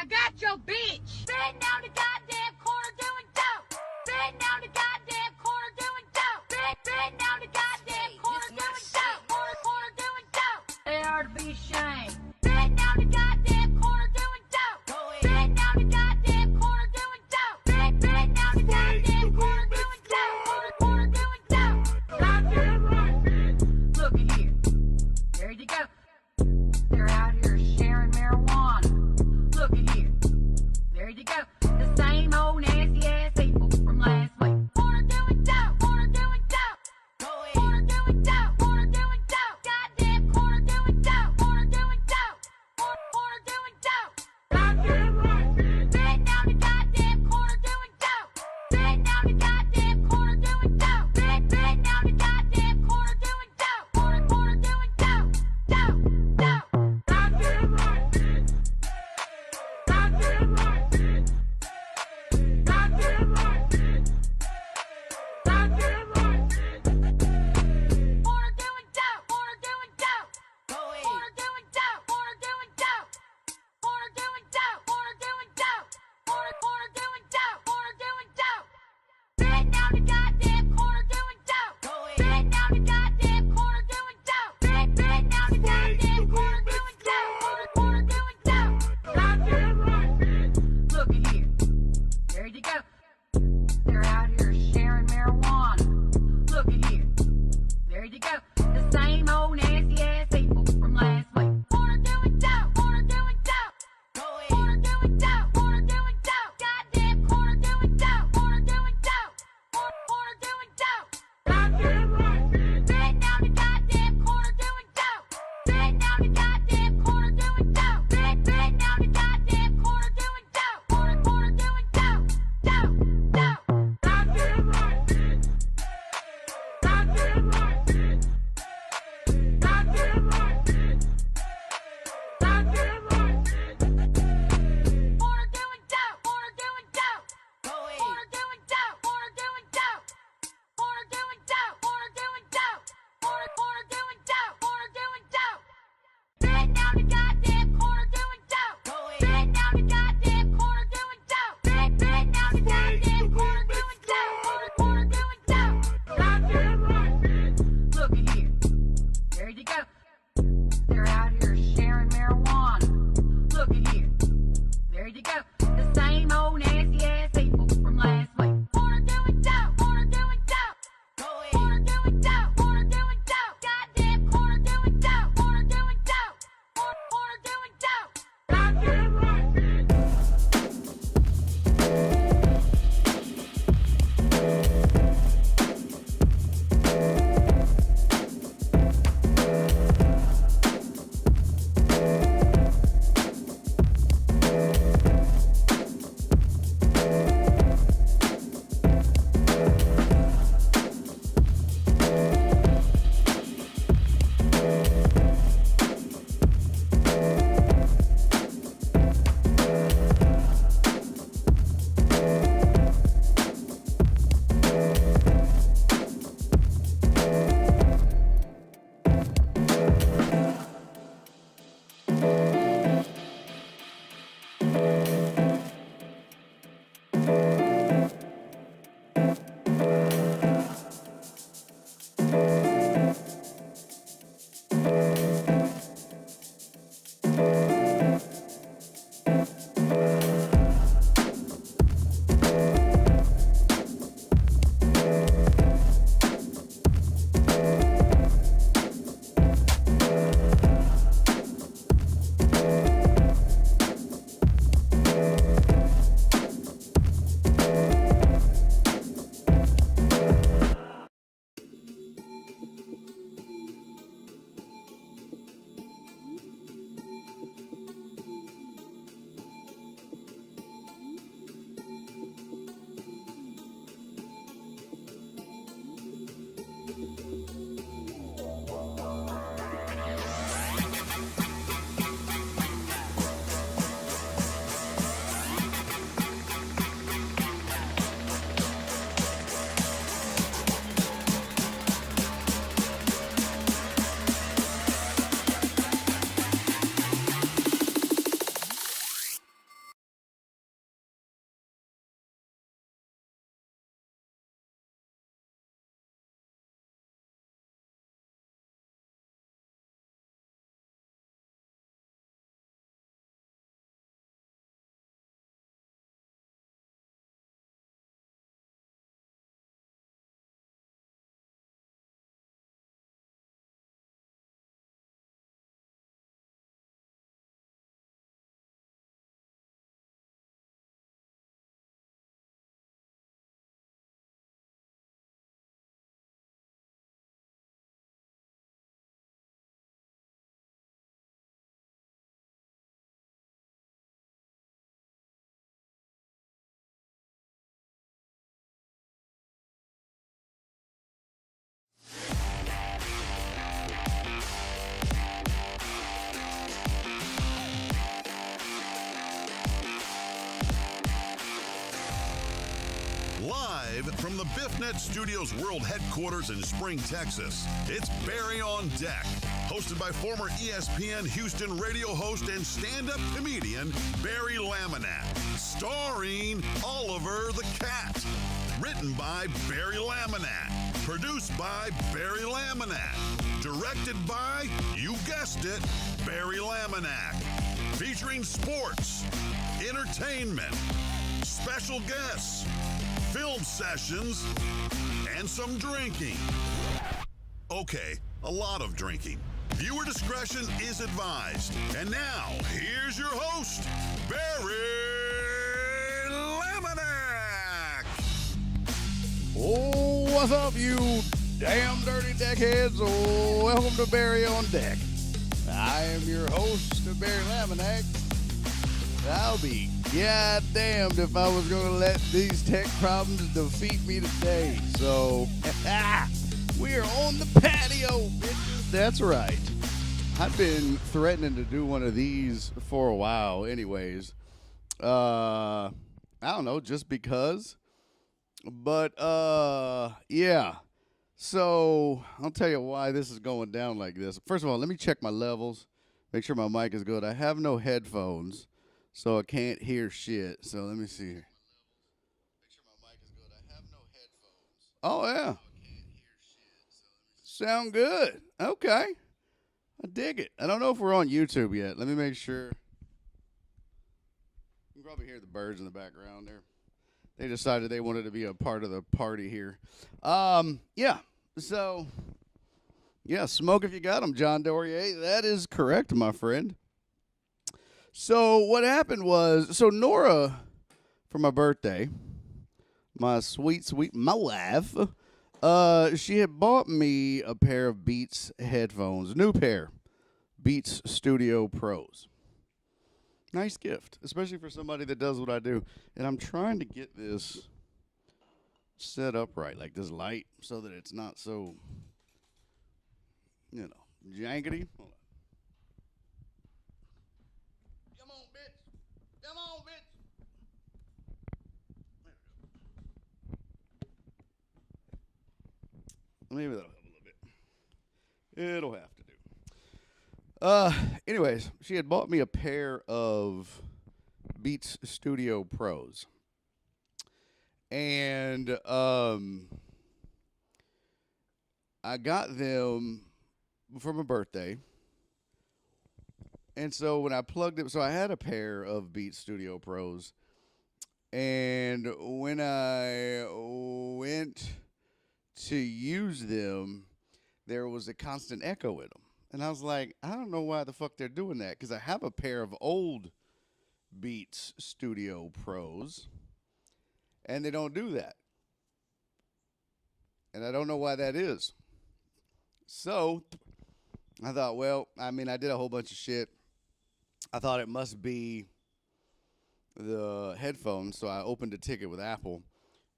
I got your bitch. Sitting on the goddamn corner doing dope. Sitting on the goddamn corner doing dope. Sitting on the goddamn corner doing dope. Corner doing dope. They are to be ashamed. Sitting on the goddamn corner doing dope. Sitting on the goddamn corner doing dope. Sitting on the goddamn corner doing dope. Corner doing dope. Goddamn right, bitch. Look at here. There you go. They're out here sharing marijuana. Look at here. There you go. The same old nasty ass people from last week. Corner doing dope. Corner doing dope. Corner doing dope. Corner doing dope. Goddamn corner doing dope. Corner doing dope. Corner doing dope. Goddamn right, bitch. Sitting on the goddamn corner doing dope. Sitting on the goddamn corner doing dope. Sitting on the goddamn corner doing dope. Corner doing dope. Dope. Dope. Goddamn right, bitch. Goddamn right, bitch. Goddamn right, bitch. Goddamn right, bitch. Corner doing dope. Corner doing dope. Corner doing dope. Corner doing dope. Corner doing dope. Corner doing dope. Corner doing dope. Corner doing dope. Sitting on the goddamn corner doing dope. Sitting on the goddamn corner doing dope. Sitting on the goddamn corner doing dope. Corner doing dope. Goddamn right, bitch. Look at here. There you go. They're out here sharing marijuana. Look at here. There you go. The same old nasty ass people from last week. Corner doing dope. Corner doing dope. Corner doing dope. Corner doing dope. Goddamn corner doing dope. Corner doing dope. Corner doing dope. Goddamn right, bitch. Sitting on the goddamn corner doing dope. Sitting on the goddamn corner doing dope. Sitting on the goddamn corner doing dope. Corner doing dope. Dope. Dope. Live from the BiffNet Studios World Headquarters in Spring, Texas, it's Barry on Deck, hosted by former ESPN Houston radio host and stand-up comedian Barry Laminack, starring Oliver the Cat. Written by Barry Laminack, produced by Barry Laminack, directed by, you guessed it, Barry Laminack. Featuring sports, entertainment, special guests, film sessions, and some drinking. Okay, a lot of drinking. Viewer discretion is advised. And now, here's your host, Barry Laminack. Oh, what's up, you damn dirty deckheads? Oh, welcome to Barry on Deck. I am your host, Barry Laminack. I'll be goddamned if I was going to let these tech problems defeat me today. So, we are on the patio, bitches. That's right. I've been threatening to do one of these for a while anyways. I don't know, just because. But, yeah. So, I'll tell you why this is going down like this. First of all, let me check my levels. Make sure my mic is good. I have no headphones, so I can't hear shit. So, let me see here. Make sure my mic is good. I have no headphones. Oh, yeah. So I can't hear shit. So sound good. Okay. I dig it. I don't know if we're on YouTube yet. Let me make sure. You can probably hear the birds in the background there. They decided they wanted to be a part of the party here. Yeah. So, yeah, smoke if you got them, John Dorier. That is correct, my friend. So what happened was, Nora, for my birthday, my sweet, sweet, my wife, she had bought me a pair of Beats headphones, new pair, Beats Studio Pros. Nice gift, especially for somebody that does what I do. And I'm trying to get this set up right, like this light, so that it's not so, jankety. Hold on. Come on, bitch. Come on, bitch. Maybe that'll help a little bit. It'll have to do. Anyways, she had bought me a pair of Beats Studio Pros. And I got them for my birthday. And so when I plugged it, so I had a pair of Beats Studio Pros. And when I went to use them, there was a constant echo in them. And I was like, I don't know why the fuck they're doing that, because I have a pair of old Beats Studio Pros, and they don't do that. And I don't know why that is. So I thought, well, I did a whole bunch of shit. I thought it must be the headphones, so I opened a ticket with Apple,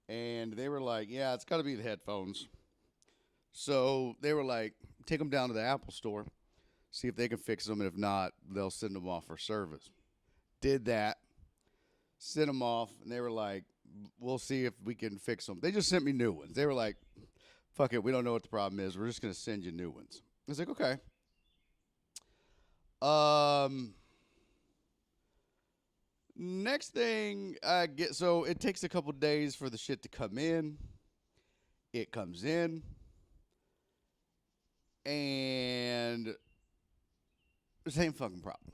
and they were like, yeah, it's got to be the headphones. So they were like, take them down to the Apple store, see if they can fix them, and if not, they'll send them off for service. Did that, sent them off, and they were like, we'll see if we can fix them. They just sent me new ones. They were like, fuck it, we don't know what the problem is. We're just going to send you new ones. I was like, okay. Next thing I get, so it takes a couple days for the shit to come in. It comes in. And same fucking problem.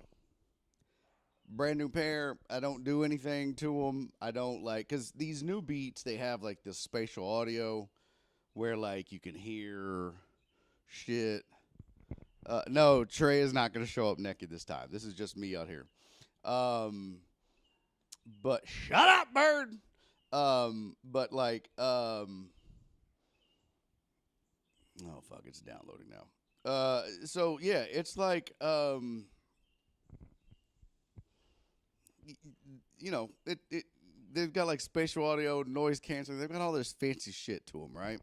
Brand new pair. I don't do anything to them. I don't because these new Beats, they have like this spatial audio where like you can hear shit. No, Trey is not going to show up naked this time. This is just me out here. But shut up, bird. But like, oh fuck, it's downloading now. So yeah, it's like, they've got like spatial audio, noise canceling. They've got all this fancy shit to them, right?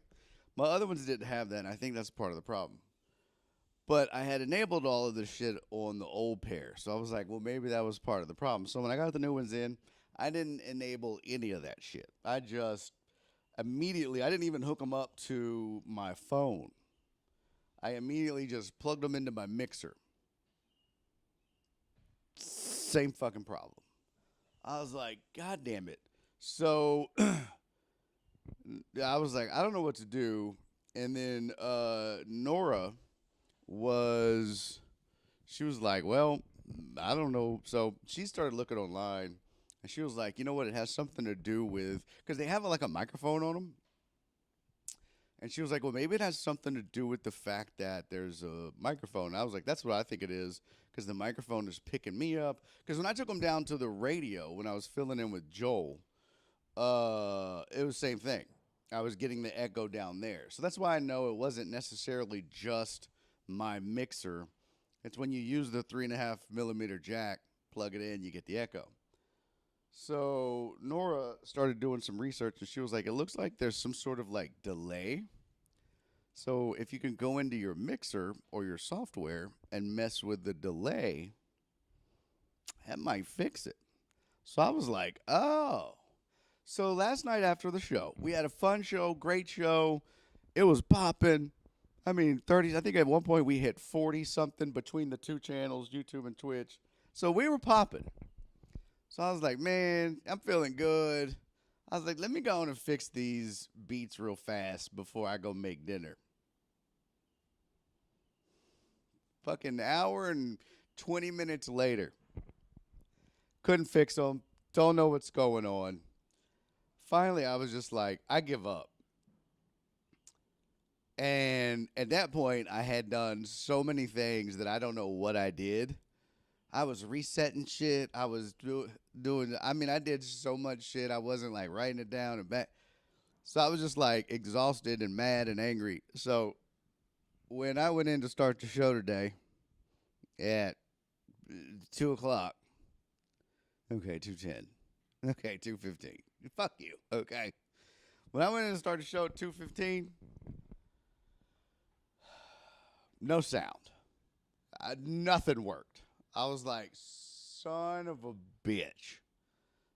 My other ones didn't have that, and I think that's part of the problem. But I had enabled all of this shit on the old pair, so I was like, well, maybe that was part of the problem. So when I got the new ones in, I didn't enable any of that shit. I just immediately, I didn't even hook them up to my phone. I immediately just plugged them into my mixer. Same fucking problem. I was like, God damn it. So I was like, I don't know what to do. And then Nora she was like, well, I don't know. So she started looking online, and she was like, you know what? It has something to do with, because they have like a microphone on them. And she was like, well, maybe it has something to do with the fact that there's a microphone. And I was like, that's what I think it is, because the microphone is picking me up. Because when I took them down to the radio, when I was filling in with Joel, it was the same thing. I was getting the echo down there. So that's why I know it wasn't necessarily just my mixer. It's when you use the 3.5 millimeter jack, plug it in, you get the echo. So Nora started doing some research, and she was like, it looks like there's some sort of like delay. So if you can go into your mixer or your software and mess with the delay, that might fix it. So I was like, oh. So last night after the show, we had a fun show, great show. It was popping. I mean, 30, I think at one point we hit 40 something between the two channels, YouTube and Twitch. So we were popping. So I was like, man, I'm feeling good. I was like, let me go on and fix these beats real fast before I go make dinner. Fucking hour and 20 minutes later. Couldn't fix them. Don't know what's going on. Finally, I was just like, I give up. And at that point, I had done so many things that I don't know what I did. I was resetting shit. I was doing, I mean, I did so much shit. I wasn't like writing it down and back. So I was just like exhausted and mad and angry. So when I went in to start the show today at 2 o'clock, okay, 2:10, okay, 2:15, fuck you, okay. When I went in to start the show at 2:15, no sound. Nothing worked. I was like, son of a bitch.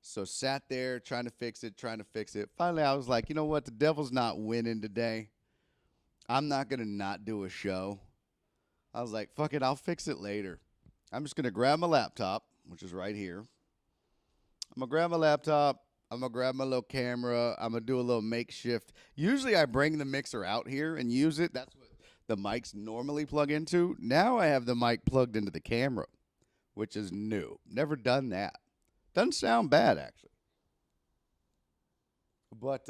So sat there trying to fix it. Finally, I was like, you know what? The devil's not winning today. I'm not going to not do a show. I was like, fuck it. I'll fix it later. I'm just going to grab my laptop, which is right here. I'm going to grab my laptop. I'm going to grab my little camera. I'm going to do a little makeshift. Usually I bring the mixer out here and use it. That's what the mics normally plug into. Now I have the mic plugged into the camera, which is new. Never done that. Doesn't sound bad, actually. But,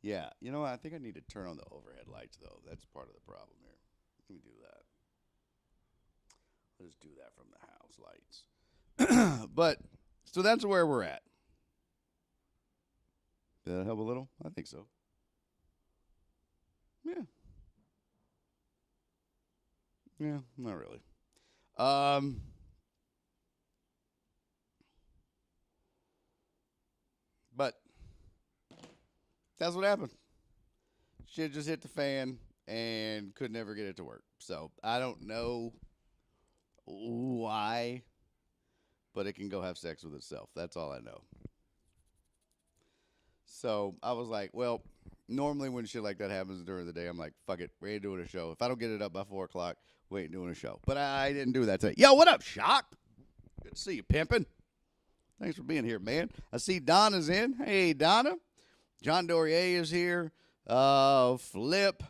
yeah. You know what? I think I need to turn on the overhead lights, though. That's part of the problem here. Let me do that. I'll just do that from the house lights. But, so that's where we're at. Did that help a little? I think so. Yeah. Yeah, not really. But that's what happened. Shit just hit the fan and could never get it to work. So I don't know why, but it can go have sex with itself. That's all I know. So I was like, well, normally when shit like that happens during the day, I'm like, fuck it, we ain't doing a show. If I don't get it up by 4 o'clock, we ain't doing a show. But I didn't do that today. Yo, what up, Shock? Good to see you, pimpin'. Thanks for being here, man. I see Donna's in. Hey, Donna. John Dorier is here. Flip.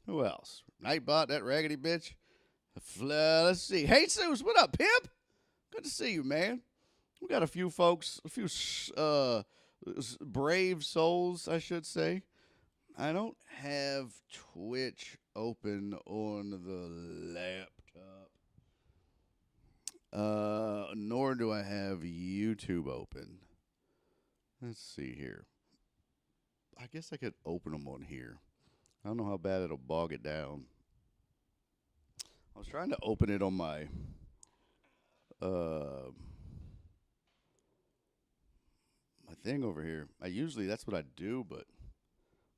Who else? Nightbot, that raggedy bitch. Let's see. Hey, Jesus, what up, pimp? Good to see you, man. We got a few folks, a few brave souls, I should say. I don't have Twitch open on the laptop. Nor do I have YouTube open. Let's see here. I guess I could open them on here. I don't know how bad it'll bog it down. I was trying to open it on my my thing over here. That's what I do, but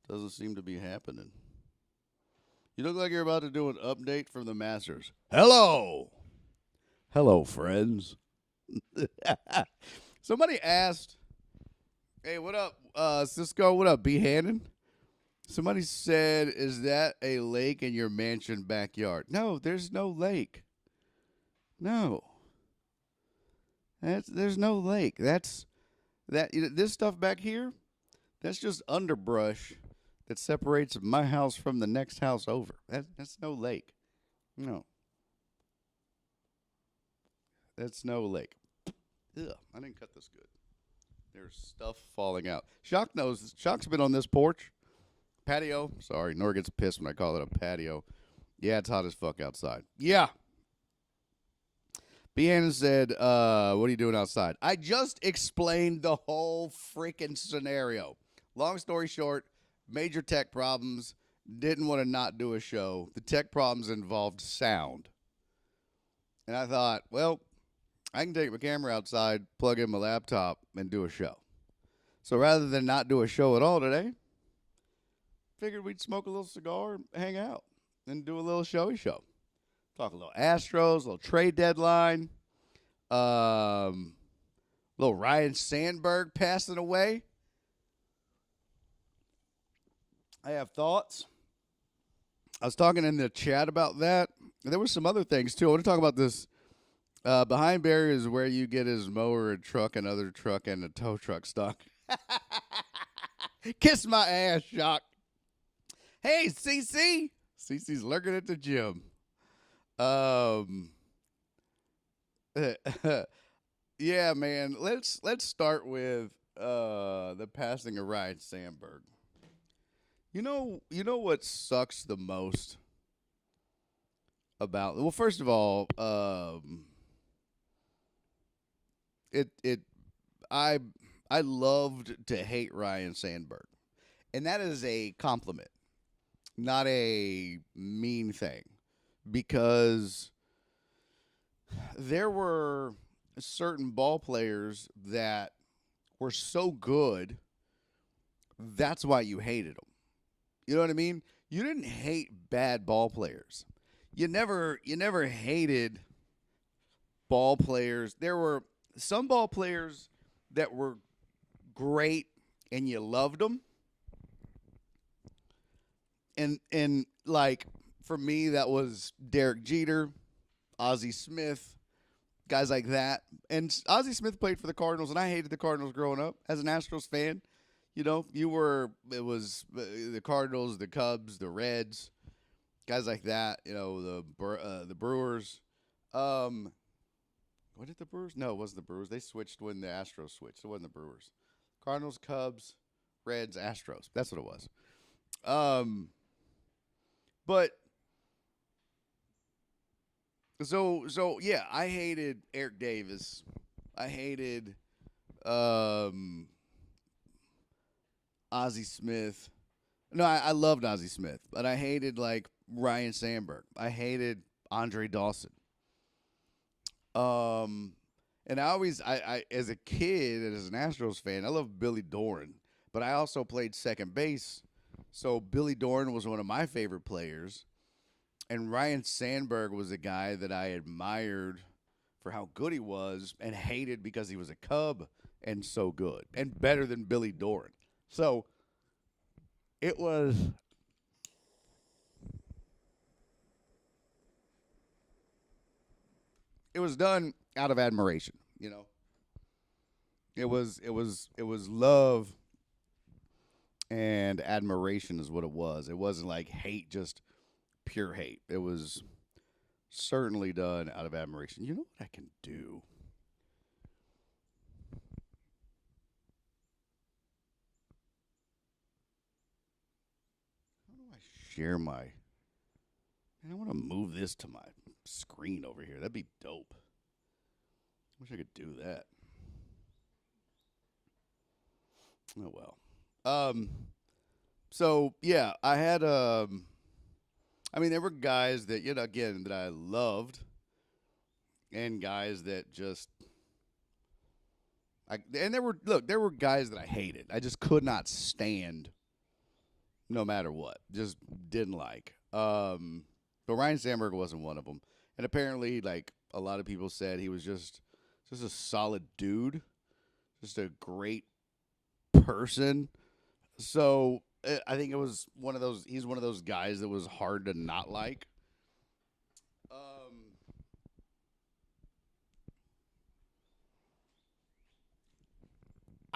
doesn't seem to be happening. You look like you're about to do an update from the Masters. Hello, friends. Somebody asked Hey, what up, Cisco? What up, B. Hannon? Somebody said, "Is that a lake in your mansion backyard?" No, there's no lake. No, there's no lake. This stuff back here. That's just underbrush that separates my house from the next house over. That's no lake. No, that's no lake. Ugh, I didn't cut this good. There's stuff falling out. Shock knows. Shock's been on this porch. Patio. Sorry, Nora gets pissed when I call it a patio. Yeah, it's hot as fuck outside. Yeah. B. Hannon said, what are you doing outside? I just explained the whole freaking scenario. Long story short, major tech problems. Didn't want to not do a show. The tech problems involved sound. And I thought, well, I can take my camera outside, plug in my laptop, and do a show. So rather than not do a show at all today, figured we'd smoke a little cigar and hang out and do a little showy show. Talk a little Astros, a little trade deadline, little Ryan Sandberg passing away. I have thoughts. I was talking in the chat about that. There were some other things, too. I want to talk about this. Behind Barry is where you get his mower and truck and other truck and a tow truck stock. Kiss my ass, Shock. Hey, CC. CC's lurking at the gym. Yeah, man. Let's start with the passing of Ryan Sandberg. You know what sucks the most about? Well, first of all, I loved to hate Ryan Sandberg, and that is a compliment, not a mean thing, because there were certain ball players that were so good, that's why you hated them. You know what I mean? You didn't hate bad ball players. You never hated ball players. There were some ball players that were great and you loved them. And like, for me, that was Derek Jeter, Ozzie Smith, guys like that. And Ozzie Smith played for the Cardinals, and I hated the Cardinals growing up as an Astros fan. You know, it was the Cardinals, the Cubs, the Reds, guys like that. You know, the Brewers. What did the Brewers? No, it wasn't the Brewers. They switched when the Astros switched. It wasn't the Brewers. Cardinals, Cubs, Reds, Astros. That's what it was. But so yeah, I hated Eric Davis. I hated Ozzie Smith. No, I loved Ozzie Smith, but I hated like Ryan Sandberg. I hated Andre Dawson. And I as a kid and as an Astros fan, I loved Billy Doran, but I also played second base. So Billy Doran was one of my favorite players, and Ryan Sandberg was a guy that I admired for how good he was and hated because he was a Cub and so good and better than Billy Doran. So it was done out of admiration, you know. It was love and admiration is what it was. It wasn't like hate, just pure hate. It was certainly done out of admiration. You know what I can do? How do I share my... Man, I want to move this to my screen over here. That'd be dope. Wish I could do that. Oh, well. So yeah, I had I mean, there were guys that, you know, again, that I loved, and guys that just and there were guys that I hated. I just could not stand no matter what. Just didn't like. But Ryan Sandberg wasn't one of them. And apparently, like, a lot of people said he was just a solid dude, just a great person. So I think it was one of those. He's one of those guys that was hard to not like.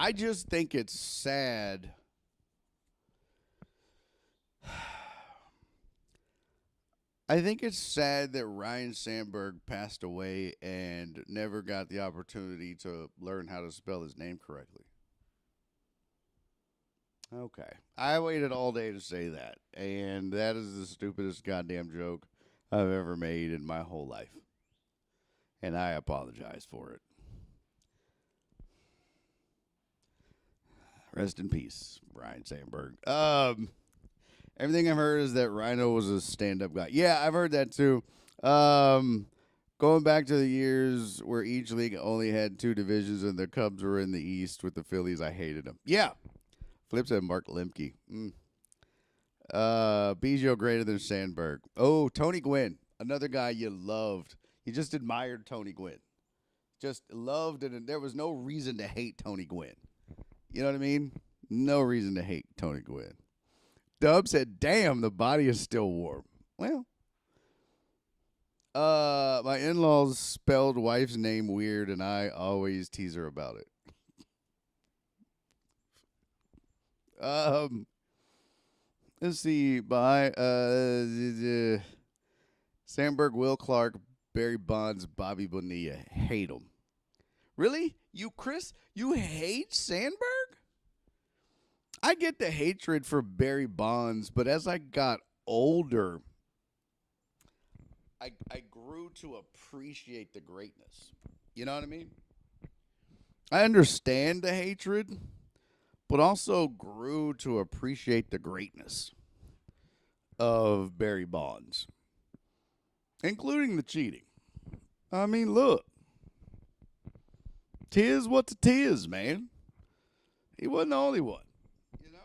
I just think it's sad. I think it's sad that Ryan Sandberg passed away and never got the opportunity to learn how to spell his name correctly. Okay. I waited all day to say that, and that is the stupidest goddamn joke I've ever made in my whole life. And I apologize for it. Rest in peace, Ryan Sandberg. Everything I've heard is that Rhino was a stand-up guy. Yeah, I've heard that too. Going back to the years where each league only had 2 divisions and the Cubs were in the East with the Phillies, I hated them. Yeah. Flip said Mark Lemke. Biggio greater than Sandberg. Oh, Tony Gwynn. Another guy you loved. You just admired Tony Gwynn. Just loved it, and there was no reason to hate Tony Gwynn. You know what I mean? No reason to hate Tony Gwynn. Dub said, damn, the body is still warm. Well, my in-laws spelled wife's name weird, and I always tease her about it. Let's see. Sandberg, Will Clark, Barry Bonds, Bobby Bonilla. Hate him. Really? You, Chris? You hate Sandberg? I get the hatred for Barry Bonds, but as I got older, I grew to appreciate the greatness. You know what I mean? I understand the hatred, but also grew to appreciate the greatness of Barry Bonds, including the cheating. I mean, look. 'Tis what 'tis, man. He wasn't the only one. You know?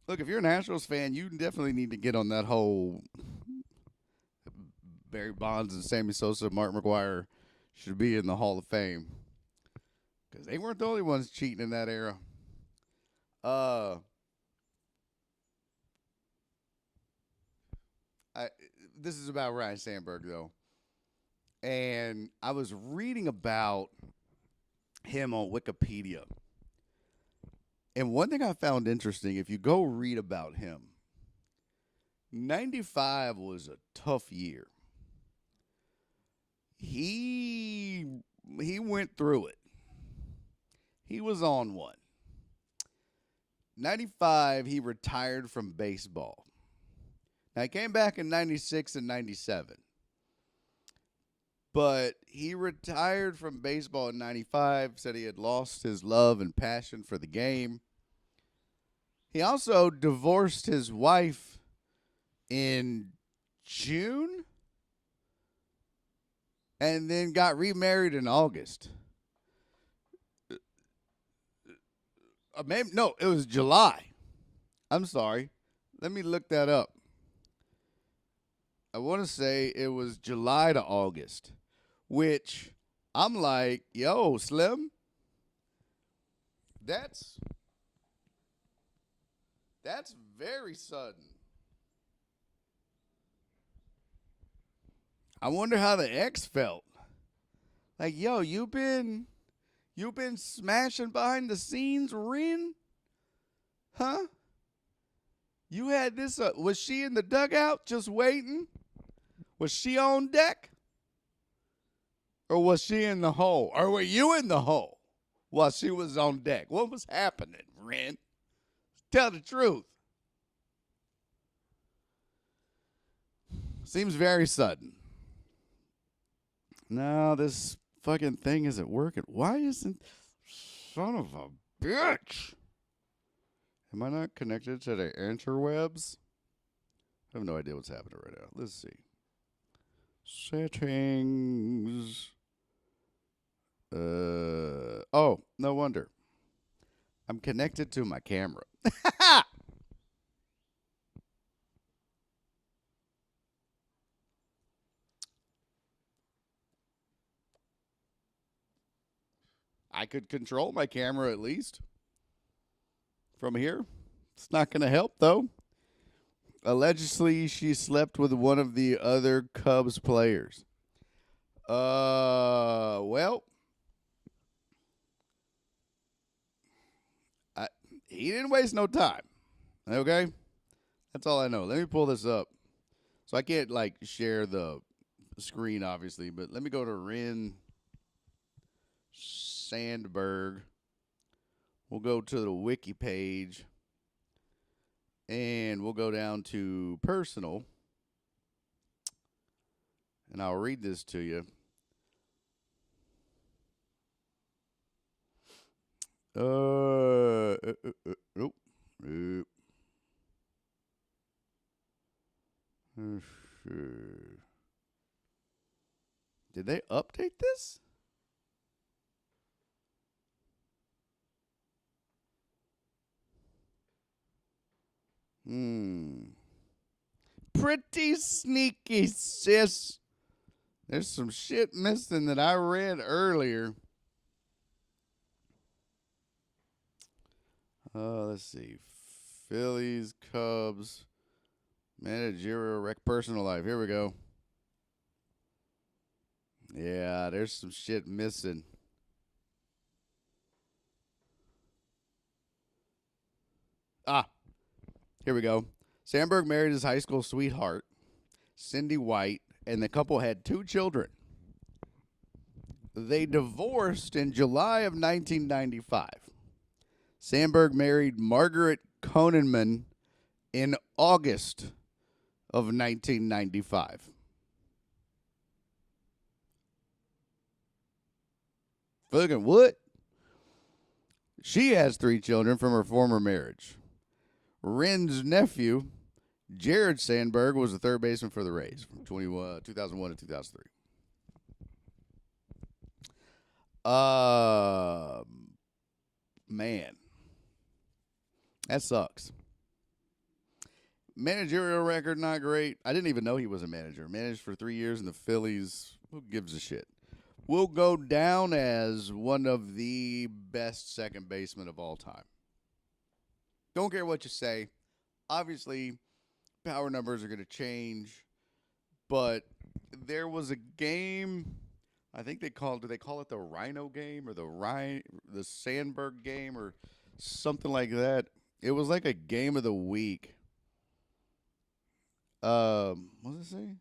Look, if you're a Nationals fan, you definitely need to get on that whole Barry Bonds and Sammy Sosa, Mark McGwire should be in the Hall of Fame. Because they weren't the only ones cheating in that era. This is about Ryan Sandberg, though. And I was reading about him on Wikipedia. And one thing I found interesting, if you go read about him, 95 was a tough year. He went through it. He was on one. 95, he retired from baseball. Now, he came back in 96 and 97. But he retired from baseball in 95, said he had lost his love and passion for the game. He also divorced his wife in June and then got remarried in August. No, it was July. I'm sorry. Let me look that up. I want to say it was July to August, which I'm like, yo, Slim, that's very sudden. I wonder how the ex felt. Like, yo, you've been smashing behind the scenes, Ren? Huh? You had this, was she in the dugout just waiting? Was she on deck? Or was she in the hole? Or were you in the hole while she was on deck? What was happening, Ren? Tell the truth. Seems very sudden. No, this fucking thing isn't working. Why isn't... Son of a bitch. Am I not connected to the interwebs? I have no idea what's happening right now. Let's see. Settings. Oh, no wonder. I'm connected to my camera. I could control my camera at least. from here. It's not going to help, though. Allegedly, she slept with one of the other Cubs players. Well, he didn't waste no time. Okay? That's all I know. Let me pull this up. So I can't, share the screen, obviously, but let me go to Ren Sandberg. We'll go to the wiki page, and we'll go down to personal, and I'll read this to you. Nope. Did they update this? Pretty sneaky, sis. There's some shit missing that I read earlier. Let's see. Phillies, Cubs, managerial personal life. Here we go. Yeah, there's some shit missing. Here we go. Sandberg married his high school sweetheart, Cindy White, and the couple had 2 children. They divorced in July of 1995. Sandberg married Margaret Conenman in August of 1995. Fucking what? She has 3 children from her former marriage. Ren's nephew, Jared Sandberg, was the third baseman for the Rays from 2001 to 2003. Man. That sucks. Managerial record, not great. I didn't even know he was a manager. Managed for 3 years in the Phillies. Who gives a shit? Will go down as one of the best second basemen of all time. Don't care what you say. Obviously, power numbers are going to change. But there was a game, I think do they call it the Rhino game or the Sandberg game or something like that? It was like a game of the week. What does it say?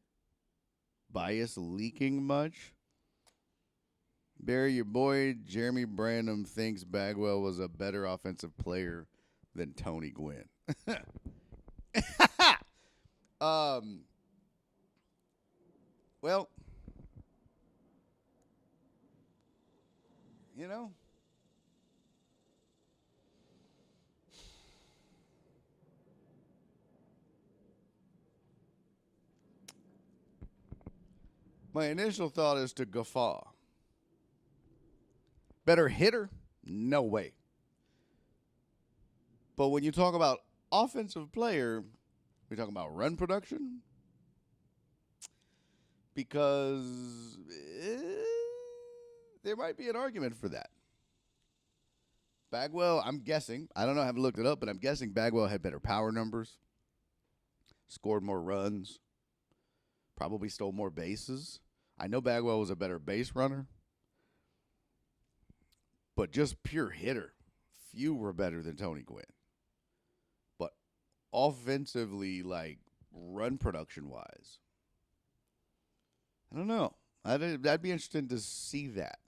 Bias leaking much? Barry, your boy Jeremy Branham thinks Bagwell was a better offensive player than Tony Gwynn. Well, you know, my initial thought is to guffaw. Better hitter? No way. But when you talk about offensive player, we're talking about run production. Because there might be an argument for that. Bagwell, I'm guessing, I don't know, I haven't looked it up, but I'm guessing Bagwell had better power numbers, scored more runs, probably stole more bases. I know Bagwell was a better base runner. But just pure hitter, few were better than Tony Gwynn. But offensively, run production-wise, I don't know. I'd be interested to see that,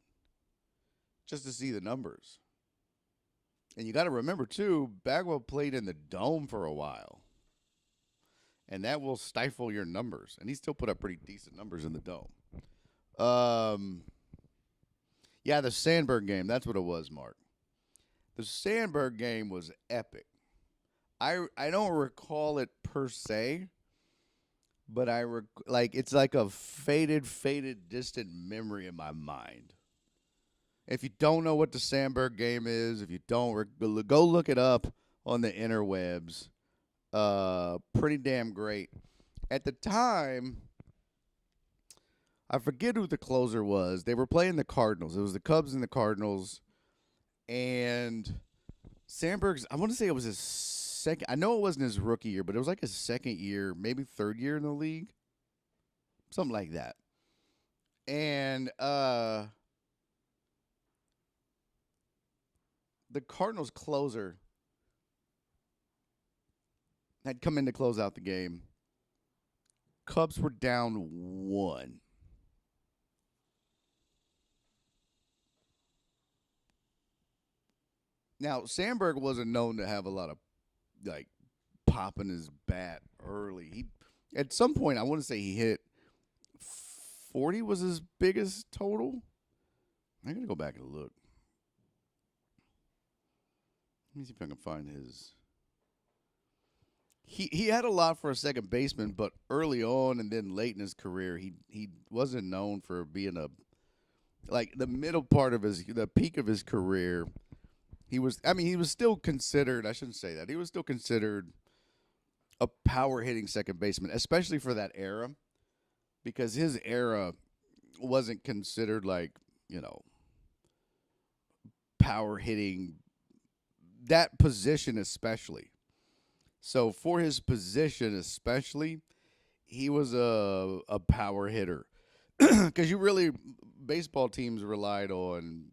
just to see the numbers. And you got to remember, too, Bagwell played in the Dome for a while. And that will stifle your numbers. And he still put up pretty decent numbers in the Dome. Yeah, the Sandberg game. That's what it was, Mark. The Sandberg game was epic. I don't recall it per se, but it's like a faded, distant memory in my mind. If you don't know what the Sandberg game is, if you don't, go look it up on the interwebs. Pretty damn great. At the time, I forget who the closer was. They were playing the Cardinals. It was the Cubs and the Cardinals. And Sandberg's, I want to say it was his second. I know it wasn't his rookie year, but it was like his second year, maybe third year in the league. Something like that. And the Cardinals closer had come in to close out the game. Cubs were down 1. Now, Sandberg wasn't known to have a lot of, like, popping his bat early. He, at some point, I want to say he hit 40 was his biggest total. I got to go back and look. Let me see if I can find his. He had a lot for a second baseman, but early on and then late in his career, he wasn't known for being a, like, the middle part of the peak of his career. He was still considered, I shouldn't say that. He was still considered a power hitting second baseman, especially for that era, because his era wasn't considered like, power hitting, that position especially. So for his position especially, he was a power hitter. Because baseball teams relied on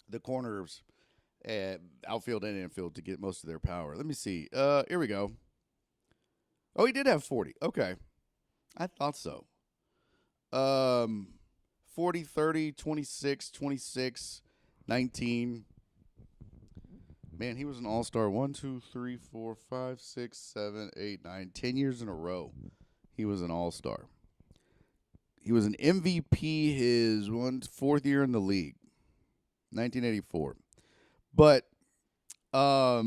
the corners, outfield and infield, to get most of their power. Let me see. Here we go. Oh, he did have 40. Okay. I thought so. 40, 30, 26, 26, 19. Man, he was an all-star 1, 2, 3, 4, 5, 6, 7, 8, 9, 10 years in a row. He was an all-star. He was an MVP his fourth year in the league, 1984. But, so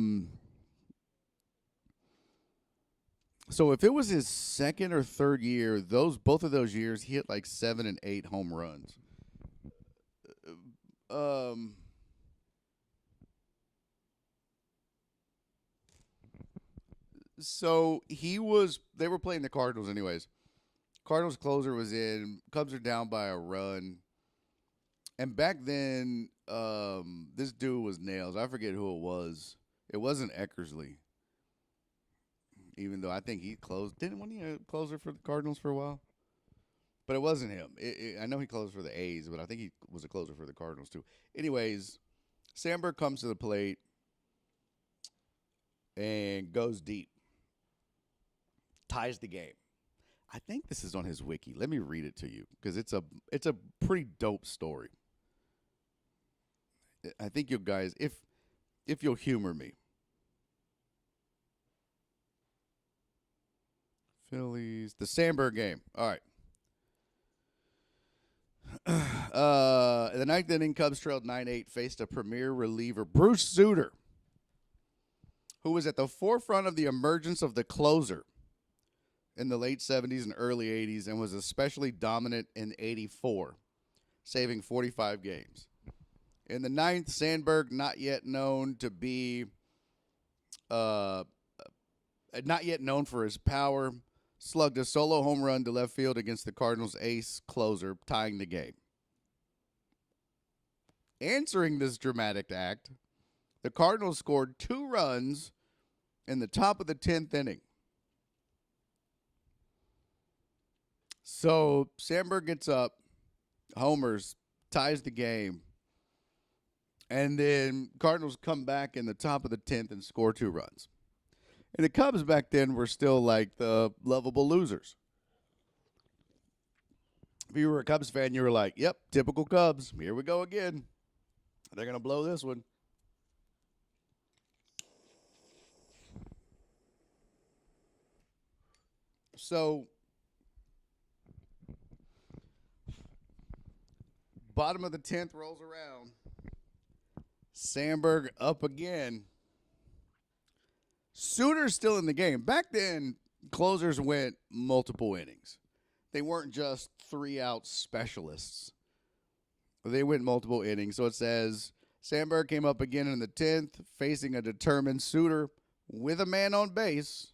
if it was his second or third year, both of those years, he hit like 7 and 8 home runs. So they were playing the Cardinals anyways. Cardinals closer was in. Cubs are down by a run. And back then, this dude was nails. I forget who it was. It wasn't Eckersley. Even though I think he closed. Wasn't he a closer for the Cardinals for a while? But it wasn't him. I know he closed for the A's, but I think he was a closer for the Cardinals too. Anyways, Sandberg comes to the plate and goes deep. Ties the game. I think this is on his wiki. Let me read it to you because it's a pretty dope story. I think you guys, if you'll humor me. Phillies, the Sandberg game. All right. In the ninth inning, Cubs trailed 9-8, faced a premier reliever, Bruce Sutter, who was at the forefront of the emergence of the closer in the late 70s and early 80s and was especially dominant in 84, saving 45 games. In the ninth, Sandberg, not yet known for his power, slugged a solo home run to left field against the Cardinals' ace closer, tying the game. Answering this dramatic act, the Cardinals scored 2 runs in the top of the 10th inning. So Sandberg gets up, homers, ties the game, and then Cardinals come back in the top of the 10th and score 2 runs. And the Cubs back then were still like the lovable losers. If you were a Cubs fan, you were like, yep, typical Cubs. Here we go again. They're going to blow this one. So, bottom of the 10th rolls around. Sandberg up again. Sutter's still in the game. Back then, closers went multiple innings. They weren't just 3-out specialists. They went multiple innings. So it says Sandberg came up again in the 10th, facing a determined Sutter with a man on base.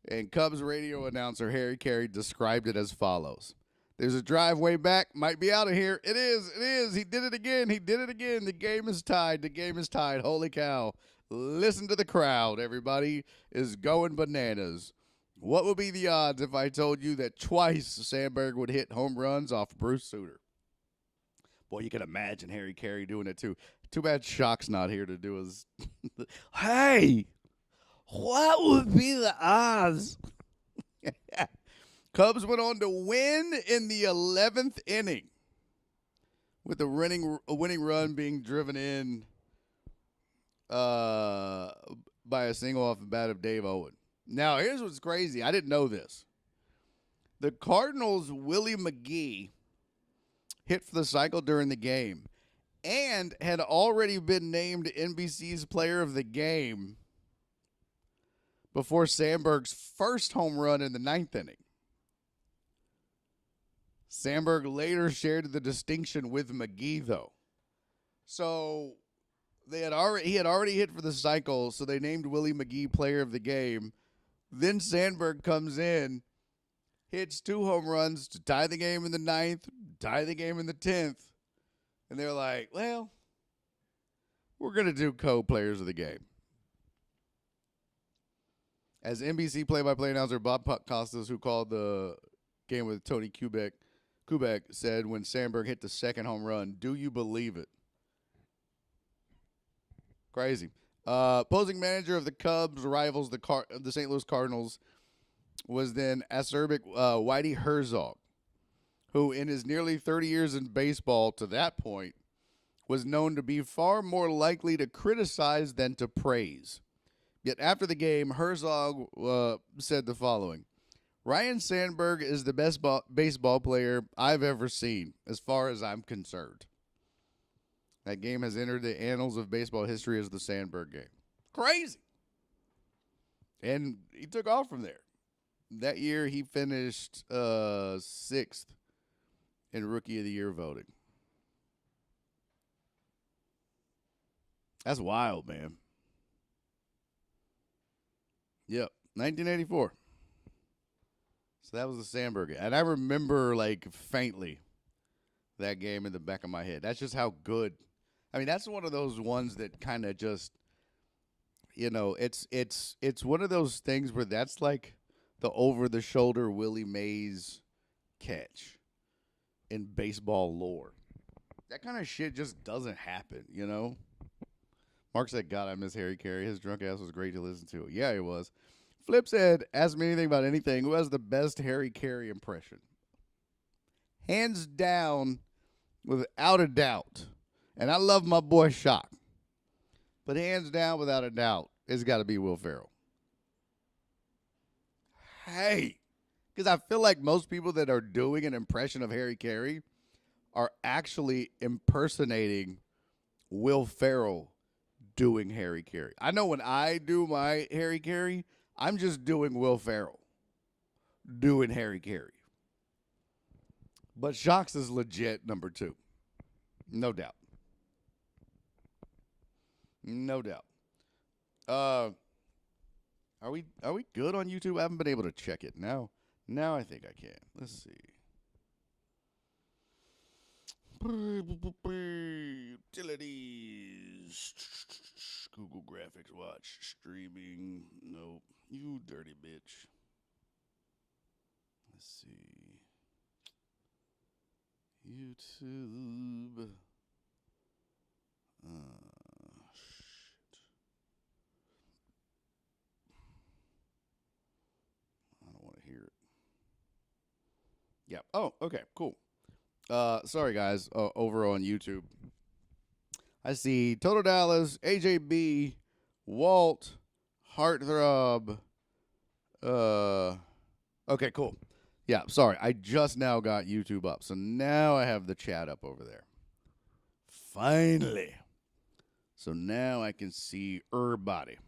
And Cubs radio announcer Harry Carey described it as follows. There's a driveway back. Might be out of here. It is. It is. He did it again. He did it again. The game is tied. The game is tied. Holy cow. Listen to the crowd. Everybody is going bananas. What would be the odds if I told you that twice Sandberg would hit home runs off Bruce Sutter? Boy, you can imagine Harry Carey doing it too. Too bad Shock's not here to do his. Hey, what would be the odds? Cubs went on to win in the 11th inning with a winning run being driven in by a single off the bat of Dave Owen. Now, here's what's crazy. I didn't know this. The Cardinals' Willie McGee hit for the cycle during the game and had already been named NBC's Player of the Game before Sandberg's first home run in the 9th inning. Sandberg later shared the distinction with McGee, though. So he had already hit for the cycle, so they named Willie McGee Player of the Game. Then Sandberg comes in, hits 2 home runs to tie the game in the 9th, tie the game in the 10th. And they're like, well, we're going to do co-players of the game. As NBC play-by-play announcer Bob Costas, who called the game with Tony Kubek, said when Sandberg hit the second home run, do you believe it? Crazy. Opposing manager of the Cubs rivals, the St. Louis Cardinals, was then acerbic Whitey Herzog, who in his nearly 30 years in baseball to that point was known to be far more likely to criticize than to praise. Yet after the game, Herzog said the following: Ryan Sandberg is the best baseball player I've ever seen, as far as I'm concerned. That game has entered the annals of baseball history as the Sandberg game. Crazy. And he took off from there. That year, he finished 6th in Rookie of the Year voting. That's wild, man. Yep, 1984. So that was the Sandberg. And I remember, like, faintly that game in the back of my head. That's just how good. I mean, that's one of those ones that kind of just, you know, it's one of those things where that's like the over-the-shoulder Willie Mays catch in baseball lore. That kind of shit just doesn't happen, you know? Mark said, God, I miss Harry Carey. His drunk ass was great to listen to. Yeah, he was. Flip said, ask me anything about anything. Who has the best Harry Carey impression? Hands down, without a doubt. And I love my boy Shock. But hands down, without a doubt, it's got to be Will Ferrell. Hey. Because I feel like most people that are doing an impression of Harry Carey are actually impersonating Will Ferrell doing Harry Carey. I know when I do my Harry Carey, I'm just doing Will Ferrell doing Harry Carey. But Shock's is legit number 2. No doubt. No doubt. Are we good on YouTube? I haven't been able to check it. Now I think I can. Let's see. Utilities. Google Graphics, watch, streaming. Nope. You dirty bitch. Let's see. YouTube. Shit. I don't want to hear it. Yeah. Oh, okay, cool. Sorry, guys. Over on YouTube. I see Total Dallas, AJB, Walt, Heartthrob. Okay, cool. Yeah, sorry. I just now got YouTube up. So now I have the chat up over there. Finally. So now I can see everybody.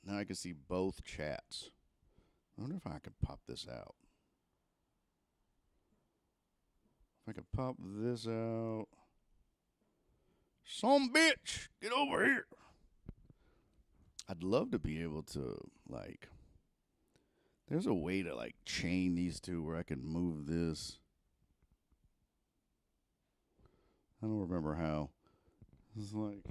Now I can see both chats. I wonder if I could pop this out. If I could pop this out. Some bitch, get over here. I'd love to be able to, like, there's a way to, like, chain these two where I can move this I don't remember how. It's like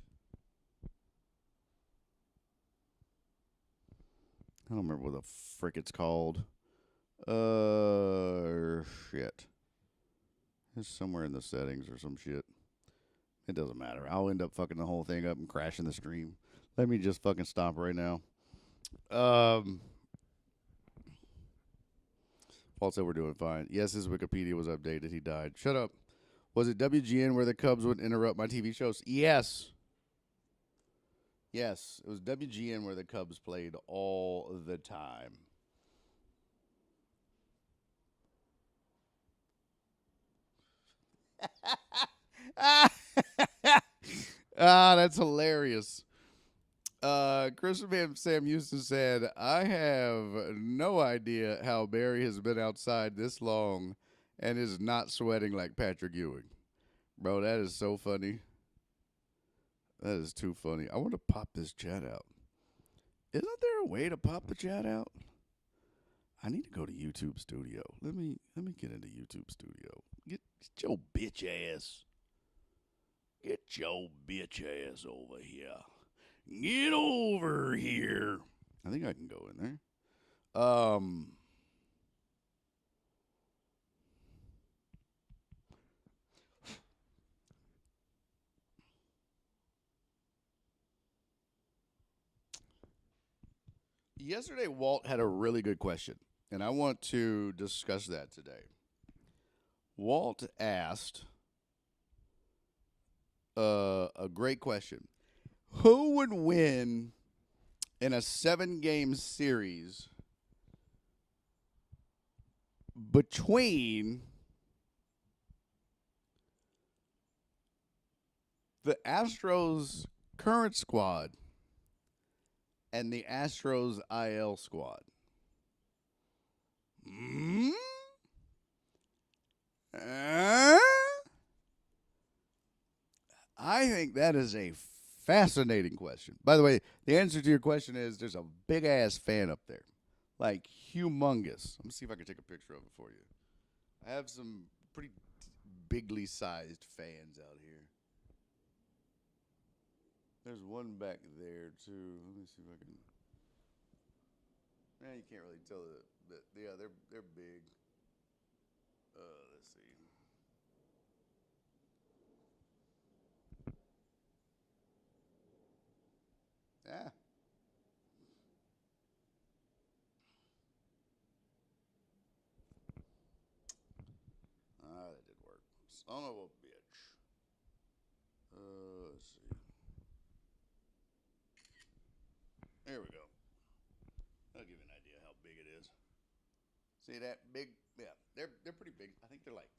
I don't remember what the frick it's called. Shit. It's somewhere in the settings or some shit. It doesn't matter. I'll end up fucking the whole thing up and crashing the stream. Let me just fucking stop right now. Paul said we're doing fine. Yes, his Wikipedia was updated. He died. Shut up. Was it WGN where the Cubs would interrupt my TV shows? Yes. Yes, it was WGN where the Cubs played all the time. That's hilarious. Christopher Sam Houston said, I have no idea how Barry has been outside this long and is not sweating like Patrick Ewing. Bro, that is so funny. That is too funny. I want to pop this chat out. Isn't there a way to pop the chat out? I need to go to YouTube Studio. Let me get into YouTube Studio. Get your bitch ass. Get your bitch ass over here. Get over here. I think I can go in there. Yesterday, Walt had a really good question, and I want to discuss that today. Walt asked a great question. Who would win in a 7-game series between the Astros' current squad and the Astros IL squad? I think that is a fascinating question. By the way, the answer to your question is there's a big-ass fan up there. Like, humongous. Let me see if I can take a picture of it for you. I have some pretty bigly sized fans out here. There's one back there, too. Let me see if I can... you can't really tell that. Yeah, they're big. Let's see. Yeah. That did work. Son of a bitch. Let's see. There we go. That'll give you an idea how big it is. See that big? Yeah, they're pretty big. I think they're like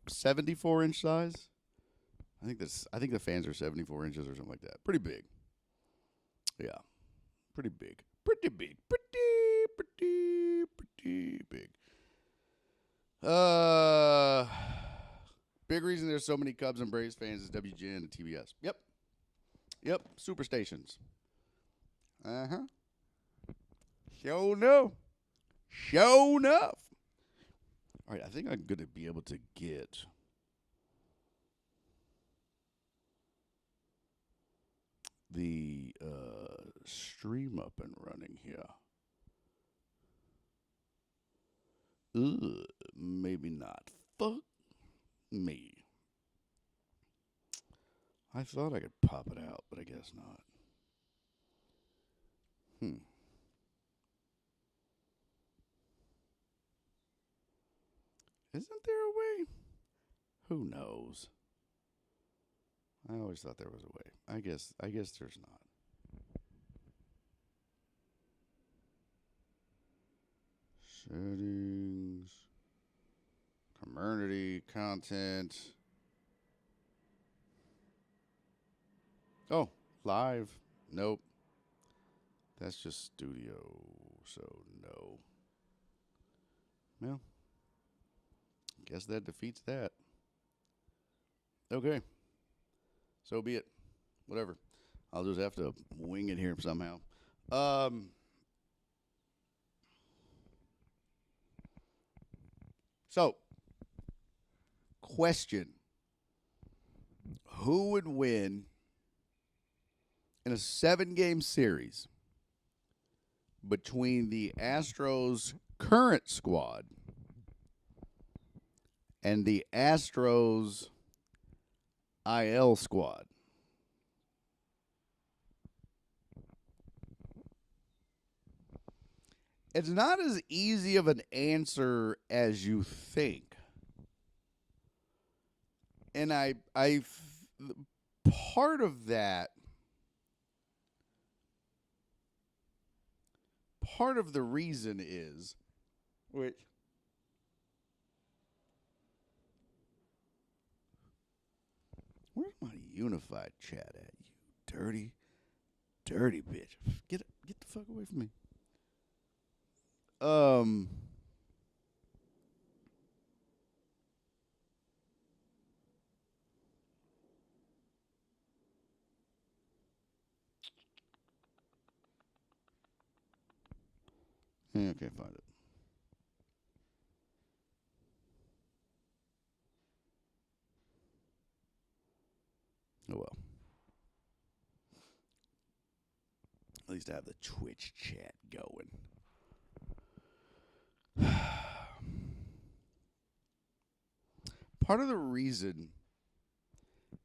74-inch size. I think the fans are 74 inches or something like that. Pretty big. Yeah. Pretty big. Pretty big. Pretty big. Big reason there's so many Cubs and Braves fans is WGN and TBS. Yep. Superstations. Uh-huh. Show enough. All right, I think I'm going to be able to get the stream up and running here. Maybe not. Fuck me. I thought I could pop it out, but I guess not. Isn't there a way? Who knows? I always thought there was a way. I guess there's not. Settings. Community content. Oh, live. Nope. That's just studio, so no. Well, guess that defeats that. Okay. So be it. Whatever. I'll just have to wing it here somehow. So, question. who would win in a 7-game series between the Astros' current squad and the Astros' IL squad? It's not as easy of an answer as you think. And part of the reason is, where's my unified chat at? You dirty, dirty bitch. Get the fuck away from me. I can't find it. Oh well. At least I have the Twitch chat going. Part of the reason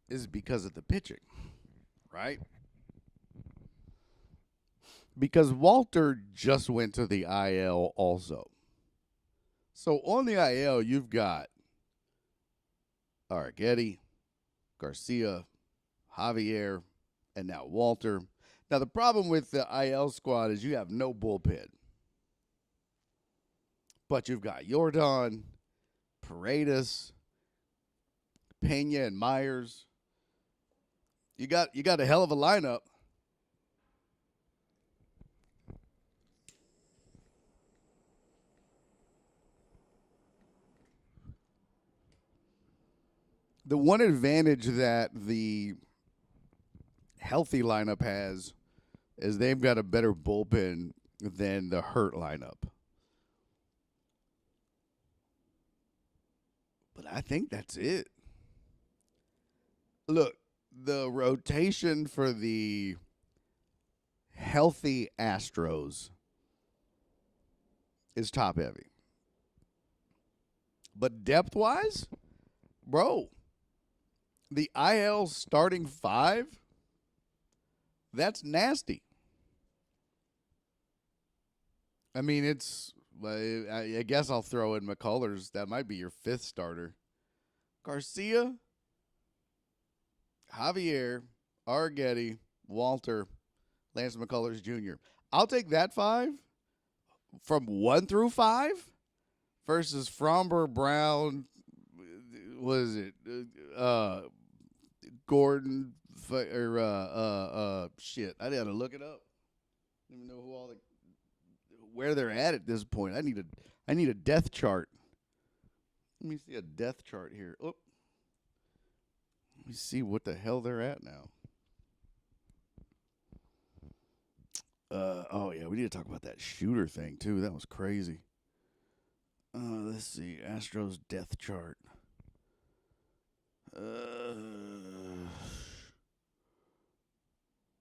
is because of the pitching, right? Because Walter just went to the IL also. So on the IL, you've got Arrighetti, Garcia, Javier, and now Walter. Now, the problem with the IL squad is you have no bullpen. But you've got Jordan, Paredes, Pena, and Myers. You got a hell of a lineup. The one advantage that the healthy lineup has is they've got a better bullpen than the hurt lineup. But I think that's it. Look, the rotation for the healthy Astros is top heavy. But depth-wise, bro, the IL starting 5, that's nasty. I mean, I guess I'll throw in McCullers. That might be your 5th starter. Garcia, Javier, Arrighetti, Walter, Lance McCullers Jr. I'll take that 5 from 1 through 5 versus Fromber, Brown, what is it? Gordon, or shit. I had to look it up. I don't even know where they're at this point. I need a depth chart. Let me see a depth chart here. Oh, let me see what the hell they're at now. Oh yeah, we need to talk about that shooter thing too. That was crazy. Let's see, Astros depth chart.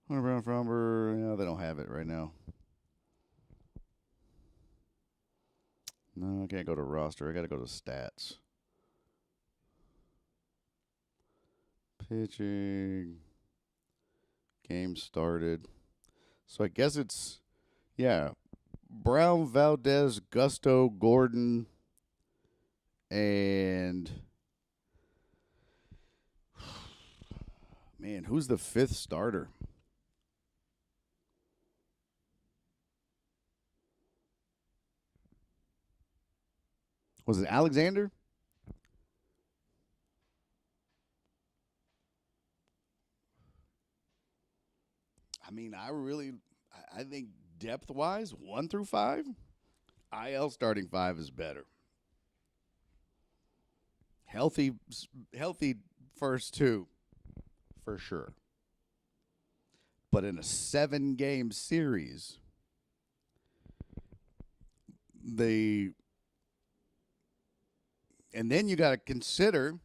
Hunter Brown, Fromber. Yeah, they don't have it right now. No, I can't go to roster. I got to go to stats. Pitching. Game started. So I guess it's, yeah, Brown, Valdez, Gusto, Gordon, and, man, who's the 5th starter? Was it Alexander? I mean, I think depth-wise, 1 through 5, IL starting 5 is better. Healthy first 2, for sure. But in a 7-game series, and then you got to consider,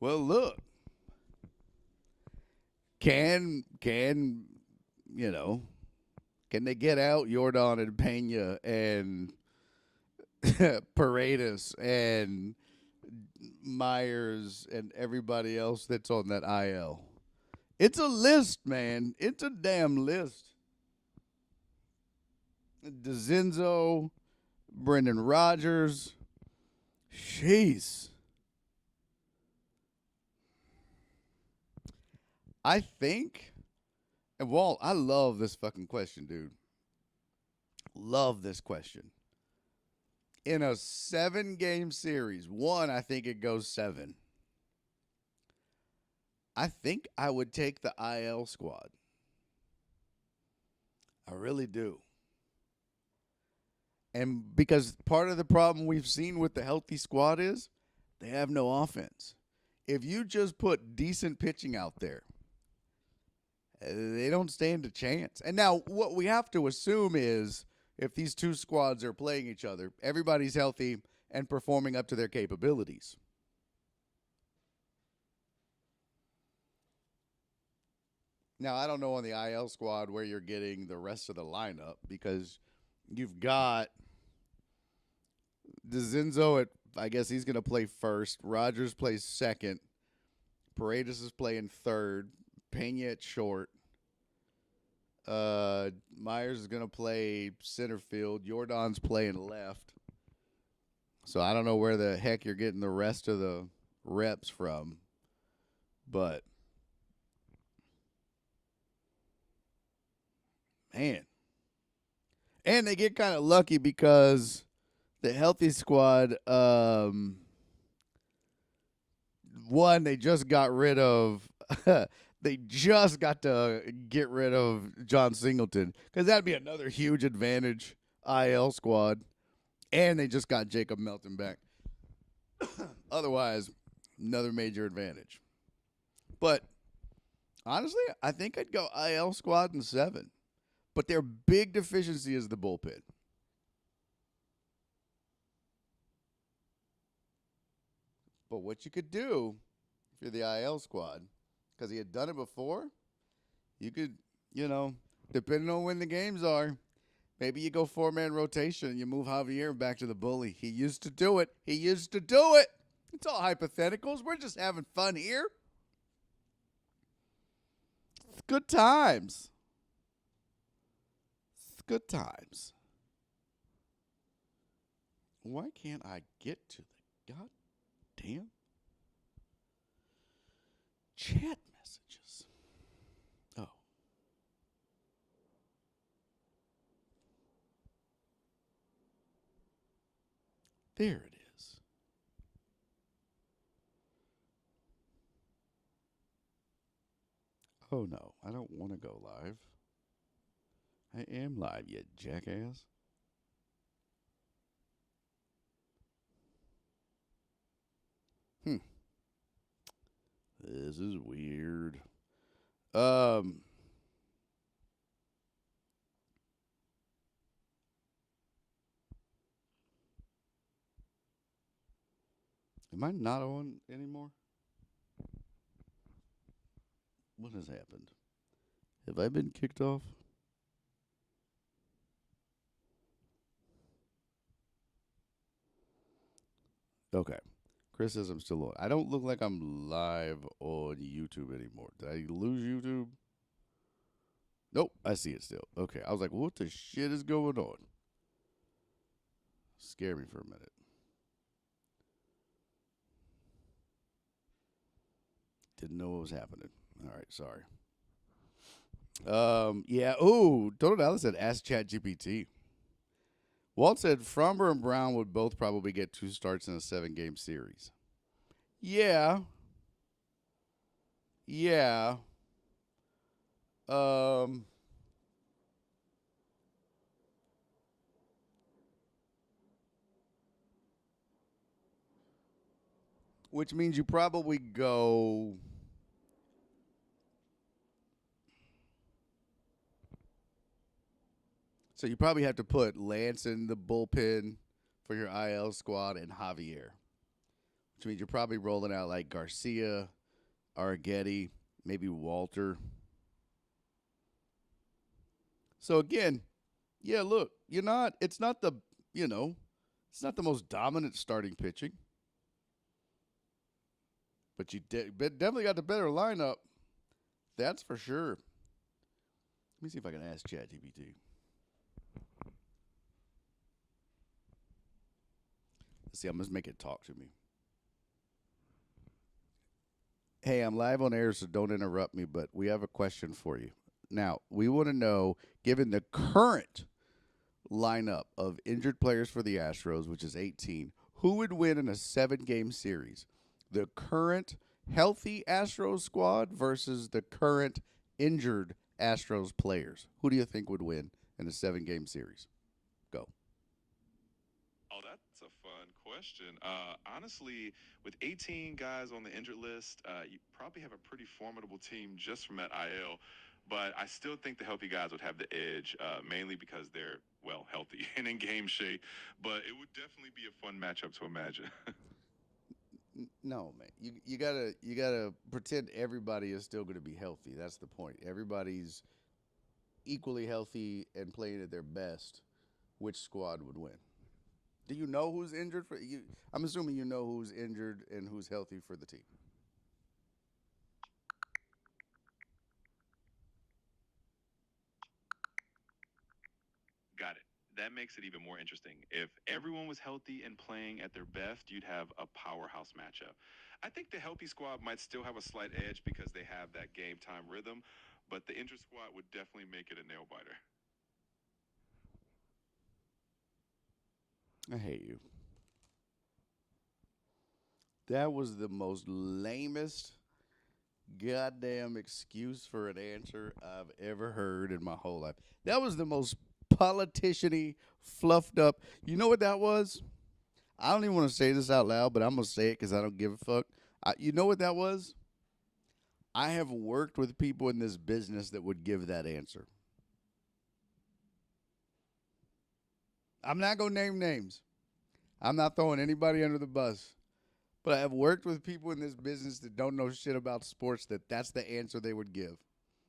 well, look, can can they get out Jordan and Pena and Paredes and Myers and everybody else that's on that IL? It's a list, man. It's a damn list. DeZenzo, Brendan Rodgers. Jeez. I think, and Walt, I love this fucking question, dude. Love this question. In a 7-game series, I think it goes 7. I think I would take the IL squad. I really do. And because part of the problem we've seen with the healthy squad is they have no offense. If you just put decent pitching out there, they don't stand a chance. And now what we have to assume is if these two squads are playing each other, everybody's healthy and performing up to their capabilities. Now, I don't know on the IL squad where you're getting the rest of the lineup because you've got DeZenzo at, I guess he's going to play first. Rodgers plays second. Paredes is playing third. Pena at short. Myers is going to play center field. Jordan's playing left. So I don't know where the heck you're getting the rest of the reps from. But, man. And they get kind of lucky because the healthy squad, one, they just got rid of they just got to get rid of John Singleton because that'd be another huge advantage, IL squad. And they just got Jacob Melton back. Otherwise, another major advantage. But honestly, I think I'd go IL squad in 7. But their big deficiency is the bullpen. But what you could do if you're the IL squad, because he had done it before, you could, depending on when the games are, maybe you go 4-man rotation and you move Javier back to the bully. He used to do it. It's all hypotheticals. We're just having fun here. It's good times. Good times. Why can't I get to the goddamn chat messages? Oh. There it is. Oh no, I don't want to go live. I am live, you jackass. This is weird. Am I not on anymore? What has happened? Have I been kicked off? Okay. Chris says I'm still on. I don't look like I'm live on YouTube anymore. Did I lose YouTube? Nope, I see it still. Okay, I was like, what the shit is going on? Scare me for a minute. Didn't know what was happening. All right, sorry. Yeah. Ooh, Total Dallas said ask ChatGPT. Walt said Fromber and Brown would both probably get 2 starts in a 7-game series. Yeah. Which means you probably go. So you probably have to put Lance in the bullpen for your IL squad and Javier. Which means you're probably rolling out like Garcia, Arrighetti, maybe Walter. So again, yeah, look, it's not the, it's not the most dominant starting pitching. But you definitely got the better lineup. That's for sure. Let me see if I can ask ChatGPT. Let's see, I'm going to make it talk to me. Hey, I'm live on air, so don't interrupt me, but we have a question for you. Now, we want to know, given the current lineup of injured players for the Astros, which is 18, who would win in a 7-game series? The current healthy Astros squad versus the current injured Astros players. Who do you think would win in a 7-game series? Go. Oh, that's a fun question. Honestly, with 18 guys on the injured list, you probably have a pretty formidable team just from that IL. But I still think the healthy guys would have the edge, mainly because they're, well, healthy and in game shape. But it would definitely be a fun matchup to imagine. No, man. You gotta pretend everybody is still going to be healthy. That's the point. Everybody's equally healthy and playing at their best. Which squad would win? Do you know who's injured for you? I'm assuming you know who's injured and who's healthy for the team. Got it. That makes it even more interesting. If everyone was healthy and playing at their best, you'd have a powerhouse matchup. I think the healthy squad might still have a slight edge because they have that game time rhythm, but the injured squad would definitely make it a nail biter. I hate you. That was the most lamest goddamn excuse for an answer I've ever heard in my whole life. That was the most politician-y, fluffed up. You know what that was? I don't even want to say this out loud, but I'm going to say it because I don't give a fuck. You know what that was? I have worked with people in this business that would give that answer. I'm not going to name names. I'm not throwing anybody under the bus. But I have worked with people in this business that don't know shit about sports that's the answer they would give.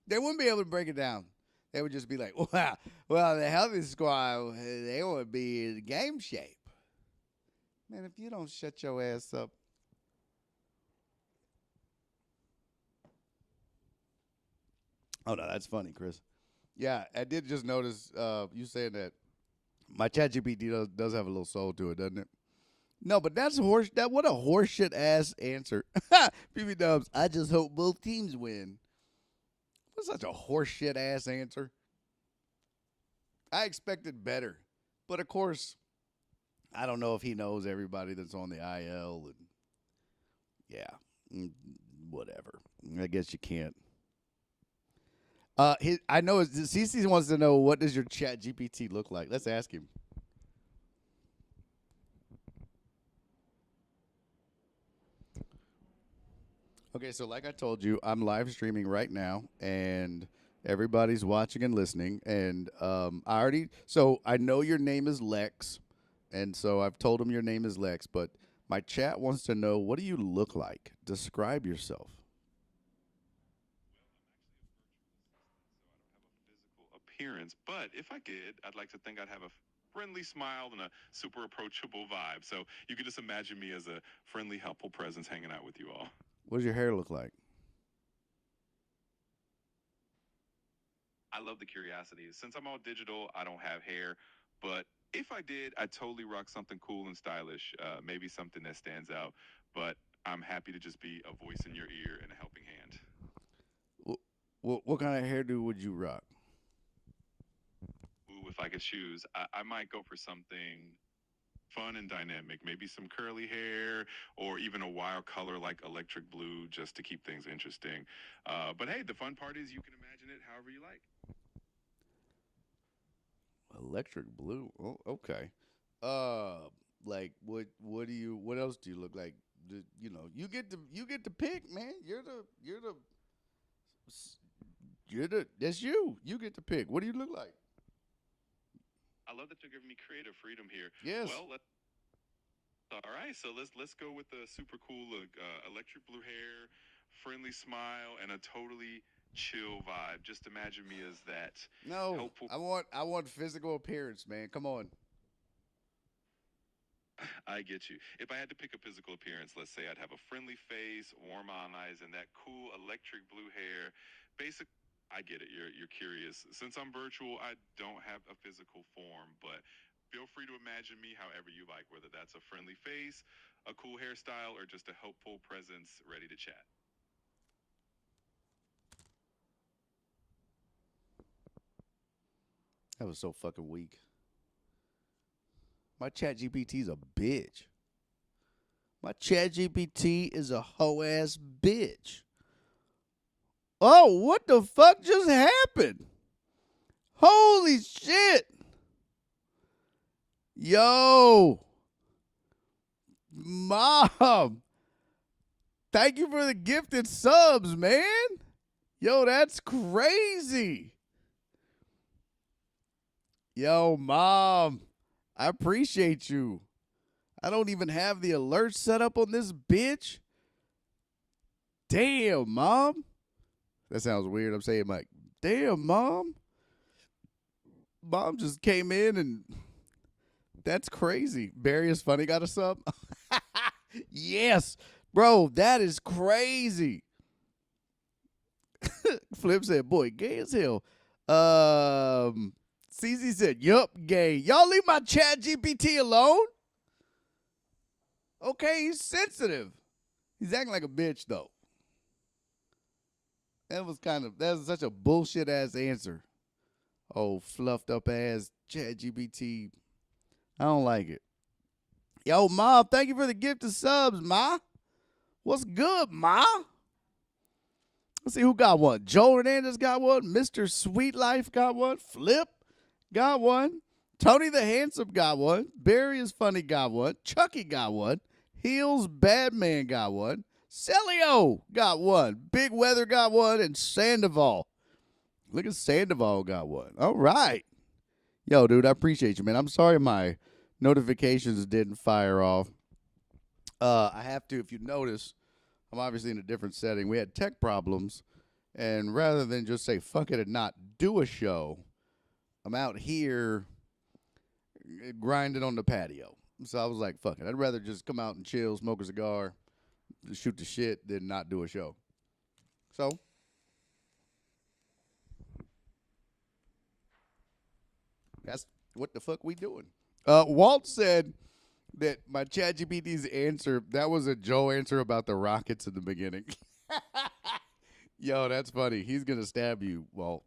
They wouldn't be able to break it down. They would just be like, well, the healthy squad, they would be in game shape. Man, if you don't shut your ass up. Oh, no, that's funny, Chris. Yeah, I did just notice you saying that my ChatGPT does have a little soul to it, doesn't it? No, but that's horse. What a horseshit ass answer. PB Dubs, I just hope both teams win. What's such a horseshit ass answer? I expected better, but of course, I don't know if he knows everybody that's on the IL, and yeah, whatever. I guess you can't. I know CC wants to know, what does your Chat GPT look like? Let's ask him. Okay, so like I told you, I'm live streaming right now, and everybody's watching and listening. And I know your name is Lex, and so I've told him your name is Lex. But my chat wants to know, what do you look like? Describe yourself. Appearance, but if I did, I'd like to think I'd have a friendly smile and a super approachable vibe. So you could just imagine me as a friendly, helpful presence hanging out with you all. What does your hair look like? I love the curiosity. Since I'm all digital, I don't have hair, but if I did, I'd totally rock something cool and stylish, maybe something that stands out. But I'm happy to just be a voice in your ear and a helping hand. What kind of hairdo would you rock? Ooh, if I could choose, I might go for something fun and dynamic, maybe some curly hair or even a wild color like electric blue, just to keep things interesting. But hey, the fun part is you can imagine it however you like. Electric blue. Oh, okay. Like what else do you look like? You get to pick, man. That's you. You get to pick. What do you look like? I love that you're giving me creative freedom here. Yes. Well, all right. So let's go with the super cool look. Electric blue hair, friendly smile, and a totally chill vibe. Just imagine me as that No, helpful. I want physical appearance, man. Come on. I get you. If I had to pick a physical appearance, let's say I'd have a friendly face, warm eyes, and that cool electric blue hair. Basic. I get it. You're curious. Since I'm virtual, I don't have a physical form, but feel free to imagine me however you like, whether that's a friendly face, a cool hairstyle, or just a helpful presence ready to chat. That was so fucking weak. My chat GPT's a bitch. My chat GPT is a hoe ass bitch. Oh, what the fuck just happened? Holy shit. Yo. Mom. Thank you for the gifted subs, man. Yo, that's crazy. Yo, Mom. I appreciate you. I don't even have the alert set up on this bitch. Damn, Mom. That sounds weird. I'm saying like, damn, Mom. Mom just came in and that's crazy. Barry is funny. Got a sub? Yes. Bro, that is crazy. Flip said, boy, gay as hell. CZ said, yup, gay. Y'all leave my chat GPT alone? Okay, he's sensitive. He's acting like a bitch, though. That was such a bullshit ass answer. Oh, fluffed up ass chat GPT. I don't like it. Yo, Ma, thank you for the gift of subs, Ma. What's good, Ma? Let's see who got one. Joe Hernandez got one. Mr. Sweet Life got one. Flip got one. Tony the Handsome got one. Barry is Funny got one. Chucky got one. Heels Badman got one. Celio got one. Big Weather got one. And Sandoval. Look at Sandoval got one. All right. Yo, dude, I appreciate you, man. I'm sorry my notifications didn't fire off. I have to, if you notice, I'm obviously in a different setting. We had tech problems, and rather than just say fuck it and not do a show, I'm out here grinding on the patio. So I was like, fuck it. I'd rather just come out and chill, smoke a cigar, shoot the shit than not do a show. So that's what the fuck we doing. Walt said that my ChatGPT's answer, that was a Joe answer about the Rockets in the beginning. Yo, that's funny. He's going to stab you, Walt.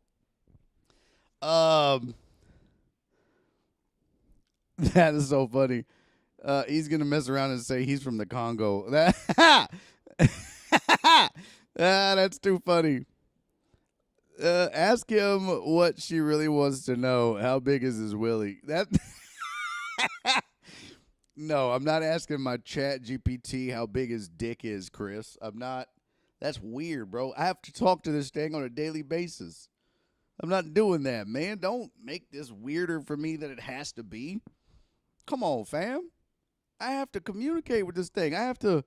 That is so funny. He's going to mess around and say he's from the Congo. That's too funny. Ask him what she really wants to know. How big is his willy? That... No, I'm not asking my chat GPT how big his dick is, Chris. I'm not. That's weird, bro. I have to talk to this thing on a daily basis. I'm not doing that, man. Don't make this weirder for me than it has to be. Come on, fam. I have to communicate with this thing. I have to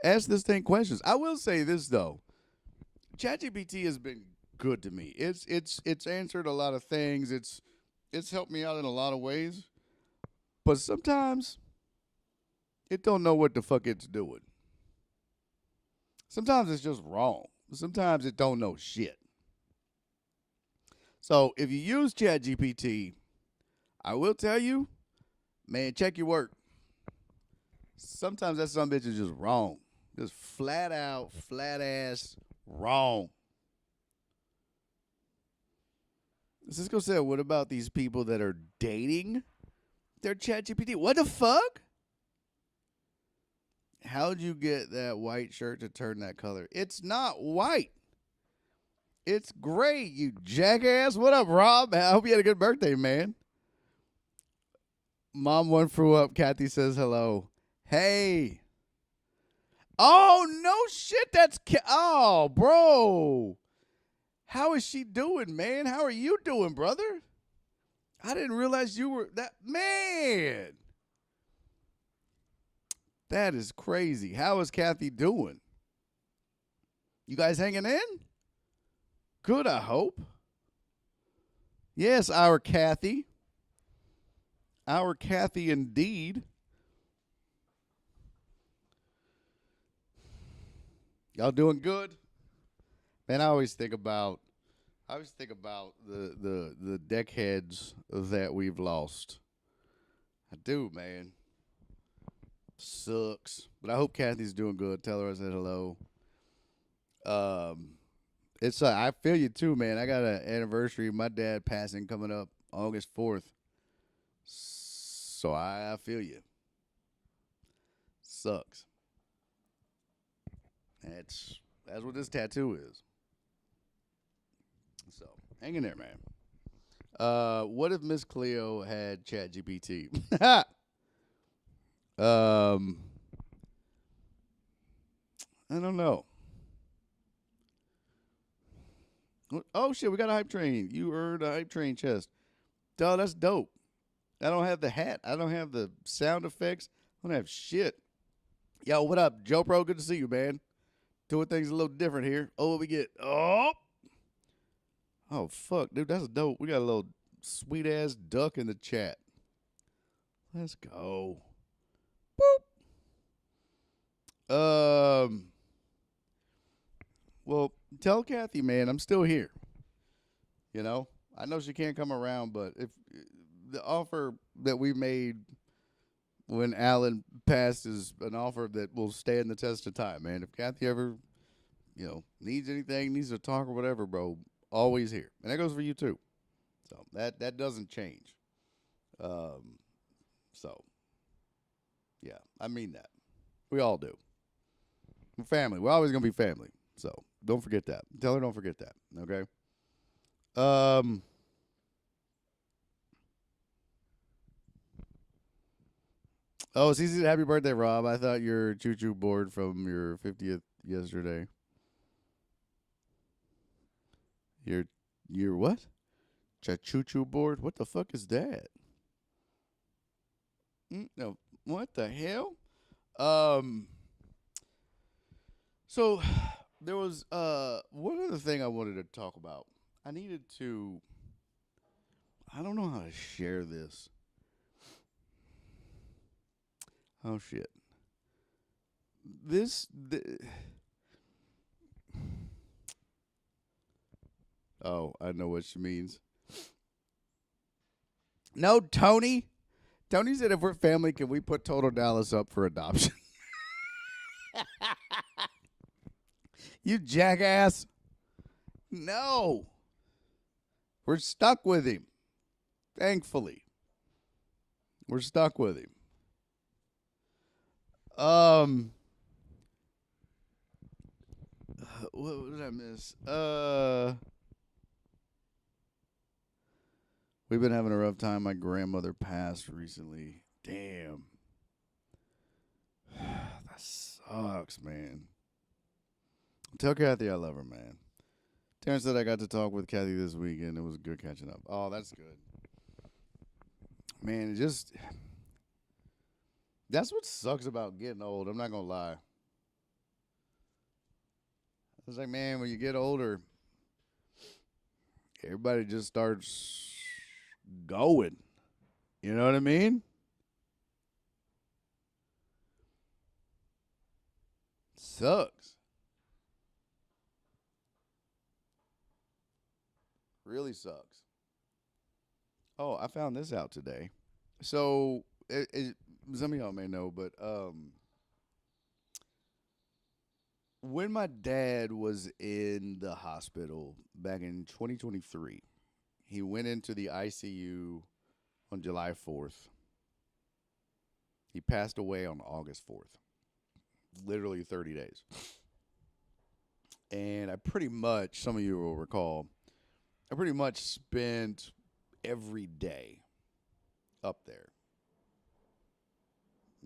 ask this thing questions. I will say this, though. ChatGPT has been good to me. It's answered a lot of things. It's helped me out in a lot of ways. But sometimes it don't know what the fuck it's doing. Sometimes it's just wrong. Sometimes it don't know shit. So if you use ChatGPT, I will tell you, man, check your work. Sometimes that some bitch is just wrong. Just flat out, flat ass wrong. Cisco said, what about these people that are dating their ChatGPT? What the fuck? How'd you get that white shirt to turn that color? It's not white. It's gray, you jackass. What up, Rob? I hope you had a good birthday, man. Mom one threw up. Kathy says hello. Hey. Oh, no shit. That's... Oh, bro. How is she doing, man? How are you doing, brother? I didn't realize you were that... Man. That is crazy. How is Kathy doing? You guys hanging in? Good, I hope. Yes, our Kathy. Our Kathy indeed. Y'all doing good? Man, I always think about the deckheads that we've lost. I do, man. Sucks. But I hope Kathy's doing good. Tell her I said hello. It's I feel you too, man. I got an anniversary of my dad passing coming up August 4th. So I feel you. Sucks. That's what this tattoo is. So hang in there, man. What if Miss Cleo had ChatGPT? I don't know. Oh shit, we got a hype train. You earned a hype train chest. Duh, that's dope. I don't have the hat. I don't have the sound effects. I don't have shit. Yo, what up, Joe Pro? Good to see you, man. Doing things a little different here. Oh, what we get? Oh, fuck, dude, that's dope. We got a little sweet ass duck in the chat. Let's go. Boop. Well, tell Kathy, man, I'm still here. You know, I know she can't come around, but if the offer that we made when Alan passed is an offer that will stand the test of time, man. If Kathy ever, needs anything, needs to talk or whatever, bro, always here. And that goes for you too. So that doesn't change. So yeah, I mean that. We all do. We're family. We're always gonna be family. So don't forget that. Tell her don't forget that. Okay. Oh, Cece, happy birthday, Rob. I thought your choo-choo board from your 50th yesterday. Your what? Choo-choo board? What the fuck is that? No, what the hell? So there was one other thing I wanted to talk about. I don't know how to share this. Oh shit. Oh, I know what she means. No, Tony. Tony said if we're family, can we put Total Dallas up for adoption? You jackass. No. We're stuck with him. Thankfully. We're stuck with him. What did I miss? We've been having a rough time. My grandmother passed recently. Damn. That sucks, man. Tell Kathy I love her, man. Terrence said I got to talk with Kathy this weekend. It was good catching up. Oh, that's good. Man, that's what sucks about getting old. I'm not going to lie. It's like, man, when you get older, everybody just starts going. You know what I mean? Sucks. Really sucks. Oh, I found this out today. So, some of y'all may know, but when my dad was in the hospital back in 2023, he went into the ICU on July 4th. He passed away on August 4th. Literally 30 days. And I pretty much, some of you will recall, I pretty much spent every day up there.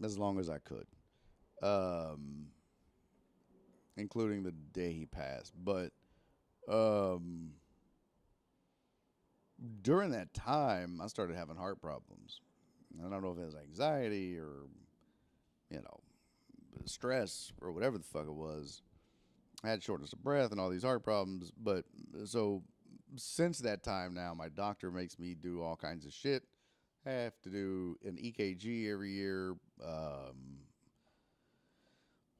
As long as I could. Including the day he passed. But during that time, I started having heart problems. I don't know if it was anxiety or, stress or whatever the fuck it was. I had shortness of breath and all these heart problems. But so since that time now, my doctor makes me do all kinds of shit. I have to do an EKG every year.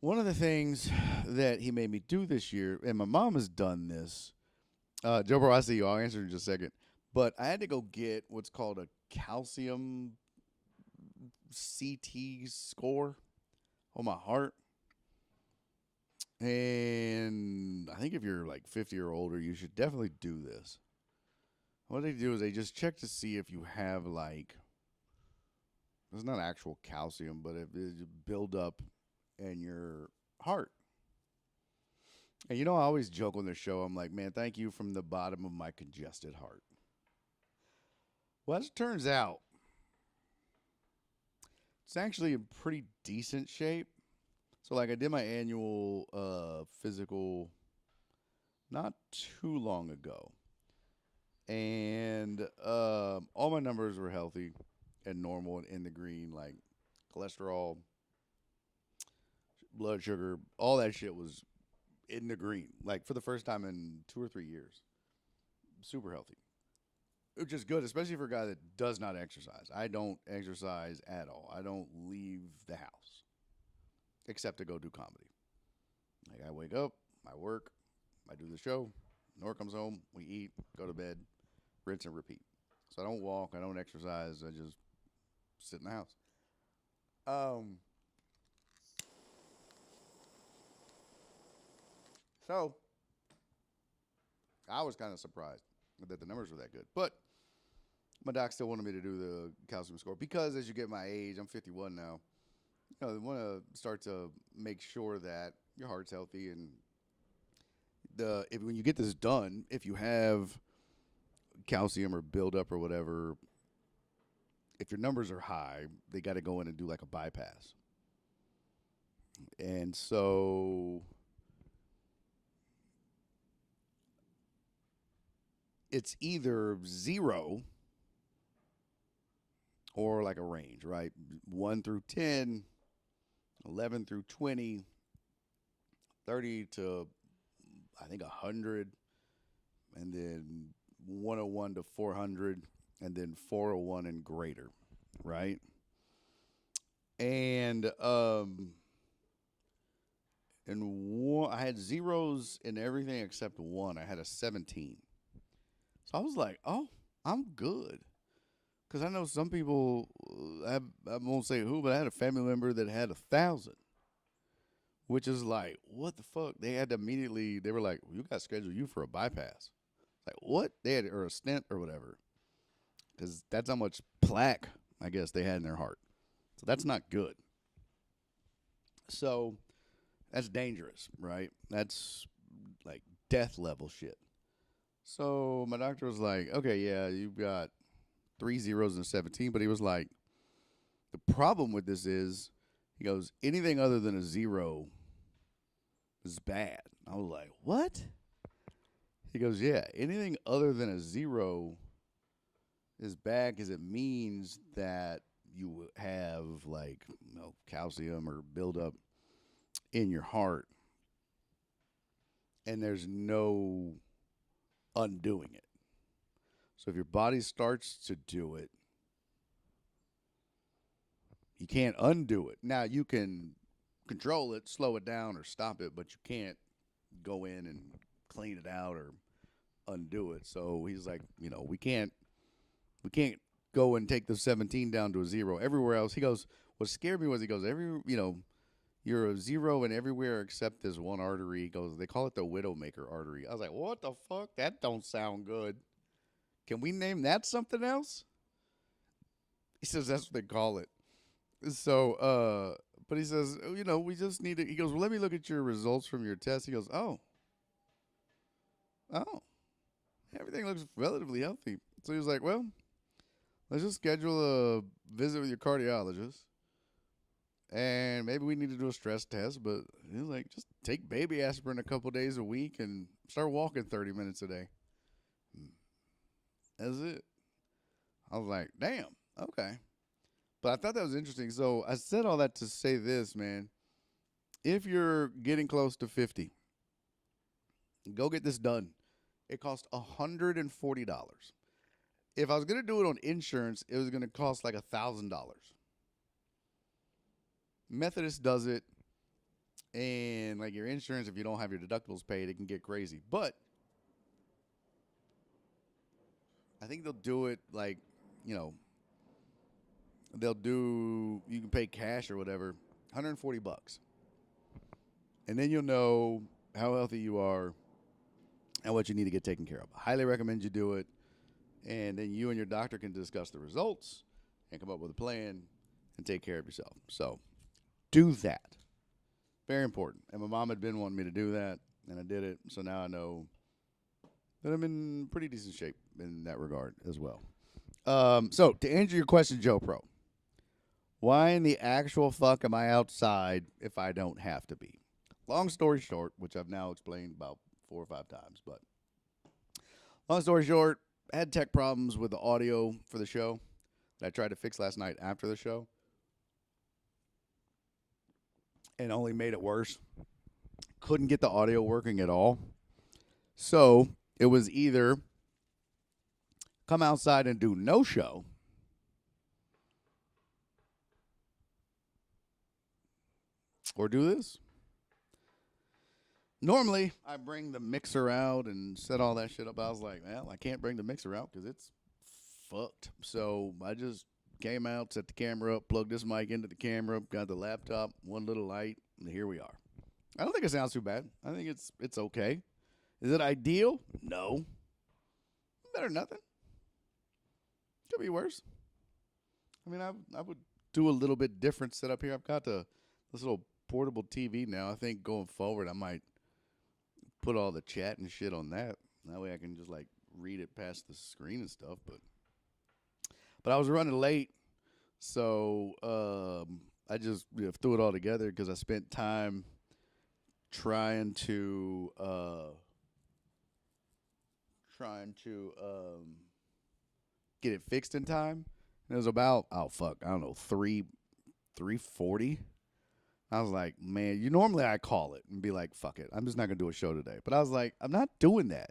One of the things that he made me do this year, and my mom has done this. Joe Bro, I see you. I'll answer in just a second. But I had to go get what's called a calcium CT score on my heart. And I think if you're like 50 or older, you should definitely do this. What they do is they just check to see if you have like, it's not actual calcium, but if it's build up in your heart. And I always joke on the show, I'm like, man, thank you from the bottom of my congested heart. Well, as it turns out, it's actually in pretty decent shape. So, like, I did my annual physical not too long ago. And all my numbers were healthy and normal and in the green, like cholesterol, blood sugar, all that shit was in the green, like for the first time in 2 or 3 years. Super healthy. Which is good, especially for a guy that does not exercise. I don't exercise at all. I don't leave the house except to go do comedy. Like, I wake up, I work, I do the show, Nora comes home, we eat, go to bed, rinse and repeat. So I don't walk, I don't exercise, I just sit in the house. So I was kind of surprised that the numbers were that good. But my doc still wanted me to do the calcium score because as you get my age, I'm 51 now, they want to start to make sure that your heart's healthy. And when you get this done, if you have calcium or buildup or whatever, if your numbers are high, they got to go in and do like a bypass. And so it's either 0 or like a range, right? 1 through 10, 11 through 20, 30 to, I think, 100, and then 101 to 400, and then 401 and greater, right? And I had zeros in everything except 1. I had a 17. So I was like, oh, I'm good. Because I know some people, I won't say who, but I had a family member that had 1,000. Which is like, what the fuck? They had to immediately, they were like, well, you got to schedule you for a bypass. Like, what? They had, or a stent or whatever. Because that's how much plaque, I guess, they had in their heart. So that's not good. So that's dangerous, right? That's like death level shit. So my doctor was like, okay, yeah, you've got 3 zeros and a 17. But he was like, the problem with this is, he goes, anything other than a 0 is bad. I was like, what? He goes, yeah, anything other than a 0 is bad because it means that you have like calcium or buildup in your heart, and there's no undoing it. So if your body starts to do it, you can't undo it. Now, you can control it, slow it down, or stop it, but you can't go in and clean it out or undo it. So he's like, we can't go and take the 17 down to a 0 everywhere else. He goes, what scared me was, he goes, you're a 0 in everywhere except this one artery. He goes, they call it the Widowmaker artery. I was like, what the fuck? That don't sound good. Can we name that something else? He says that's what they call it. So, but he says, we just need to, he goes, well, let me look at your results from your test. He goes, oh, everything looks relatively healthy. So he was like, well, let's just schedule a visit with your cardiologist. And maybe we need to do a stress test. But he was like, just take baby aspirin a couple days a week and start walking 30 minutes a day. That's it. I was like, damn, okay. But I thought that was interesting. So I said all that to say this, man. If you're getting close to 50 Go get this done. It cost $140. If I was going to do it on insurance, it was going to cost like $1,000. Methodist does it, and like your insurance, if you don't have your deductibles paid, it can get crazy. But I think they'll do it like, you can pay cash or whatever, $140. And then you'll know how healthy you are and what you need to get taken care of. I highly recommend you do it. And then you and your doctor can discuss the results and come up with a plan and take care of yourself. So do that. Very important. And my mom had been wanting me to do that, and I did it. So now I know that I'm in pretty decent shape in that regard as well. So to answer your question, Joe Pro, why in the actual fuck am I outside if I don't have to be? Long story short, which I've now explained about 4 or 5 times, but long story short, I had tech problems with the audio for the show that I tried to fix last night after the show, and only made it worse. Couldn't get the audio working at all. So it was either come outside and do no show, or do this. Normally, I bring the mixer out and set all that shit up. I was like, well, I can't bring the mixer out because it's fucked. So I just came out, set the camera up, plugged this mic into the camera, got the laptop, one little light, and here we are. I don't think it sounds too bad. I think it's okay. Is it ideal? No. Better than nothing. Could be worse. I mean, I would do a little bit different setup here. I've got this little portable TV now. I think going forward, I might put all the chat and shit on that. That way I can just like read it past the screen and stuff. But I was running late, so I just threw it all together because I spent time trying to get it fixed in time. And it was about, I don't know, 3:40. I was like, man, normally I call it and be like, fuck it, I'm just not going to do a show today. But I was like, I'm not doing that.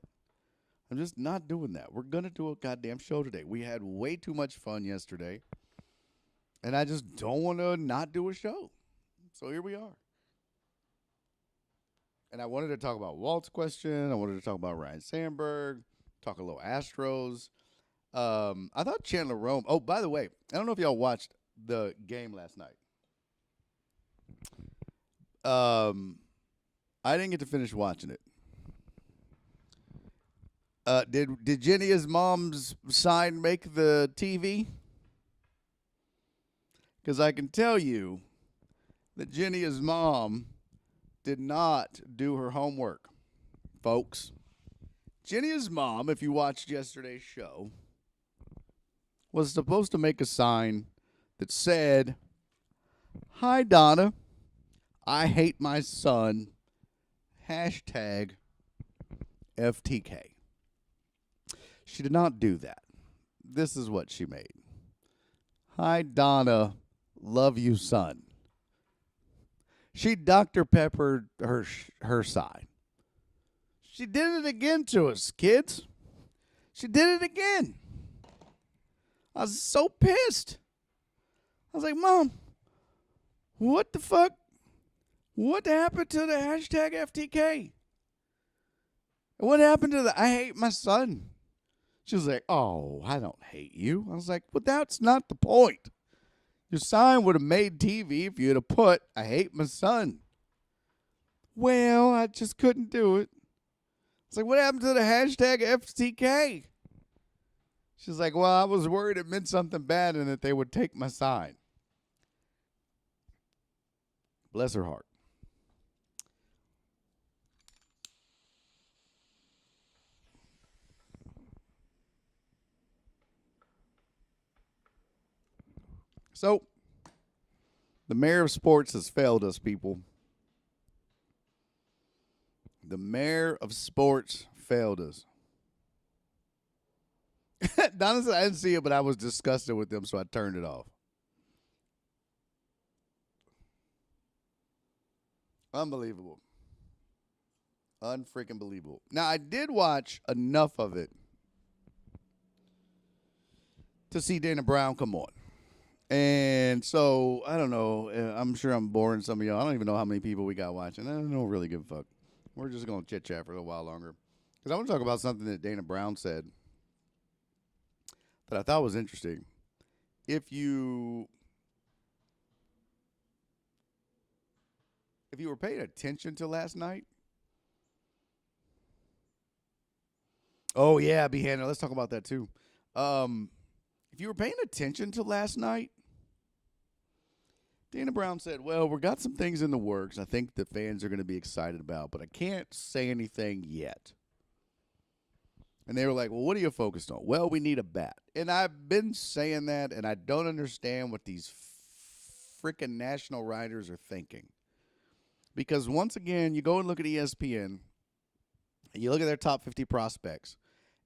I'm just not doing that. We're going to do a goddamn show today. We had way too much fun yesterday. And I just don't want to not do a show. So here we are. And I wanted to talk about Walt's question. I wanted to talk about Ryan Sandberg, talk a little Astros. I thought Chandler Rome. Oh, by the way, I don't know if y'all watched the game last night. I didn't get to finish watching it. Did Jenny's mom's sign make the TV? Because I can tell you that Jenny's mom did not do her homework, folks. Jenny's mom, if you watched yesterday's show, was supposed to make a sign that said, "Hi, Donna. I hate my son. Hashtag FTK." She did not do that. This is what she made. "Hi, Donna. Love you, son." She Dr. Peppered her sign. She did it again to us, kids. She did it again. I was so pissed. I was like, Mom, what the fuck? What happened to the hashtag FTK? What happened to the I hate my son? She was like, oh, I don't hate you. I was like, well, that's not the point. Your sign would have made TV if you had put, I hate my son. Well, I just couldn't do it. It's like, what happened to the hashtag FTK? She's like, well, I was worried it meant something bad and that they would take my sign. Bless her heart. So, the mayor of sports has failed us, people. The mayor of sports failed us. Donna said I didn't see it, but I was disgusted with them, so I turned it off. Unbelievable. Unfreaking believable. Now, I did watch enough of it to see Dana Brown come on. And so, I don't know. I'm sure I'm boring some of y'all. I don't even know how many people we got watching. I don't really give a fuck. We're just going to chit-chat for a little while longer. Because I want to talk about something that Dana Brown said that I thought was interesting. If you were paying attention to last night. Oh, yeah, B-Hanna. Let's talk about that, too. If you were paying attention to last night, Dana Brown said, well, we got some things in the works I think the fans are going to be excited about, but I can't say anything yet. And they were like, well, what are you focused on? Well, we need a bat. And I've been saying that, and I don't understand what these freaking national writers are thinking. Because once again, you go and look at ESPN, and you look at their top 50 prospects,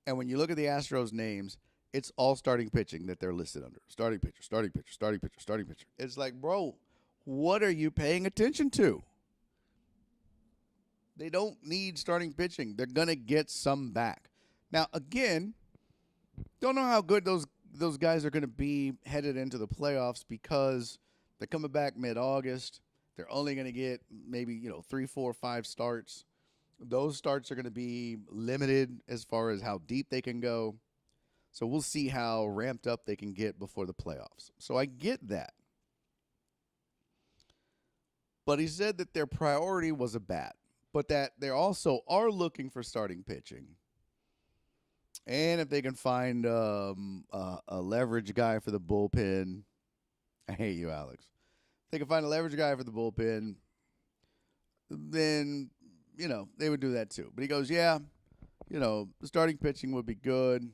and when you look at the Astros' names, it's all starting pitching that they're listed under. Starting pitcher, starting pitcher, starting pitcher, starting pitcher. It's like, bro, what are you paying attention to? They don't need starting pitching. They're going to get some back. Now, again, don't know how good those guys are going to be headed into the playoffs because they're coming back mid-August. They're only going to get maybe, 3, 4, 5 starts. Those starts are going to be limited as far as how deep they can go. So we'll see how ramped up they can get before the playoffs. So I get that. But he said that their priority was a bat, but that they also are looking for starting pitching. And if they can find a leverage guy for the bullpen, I hate you, Alex. If they can find a leverage guy for the bullpen, then, they would do that too. But he goes, yeah, the starting pitching would be good.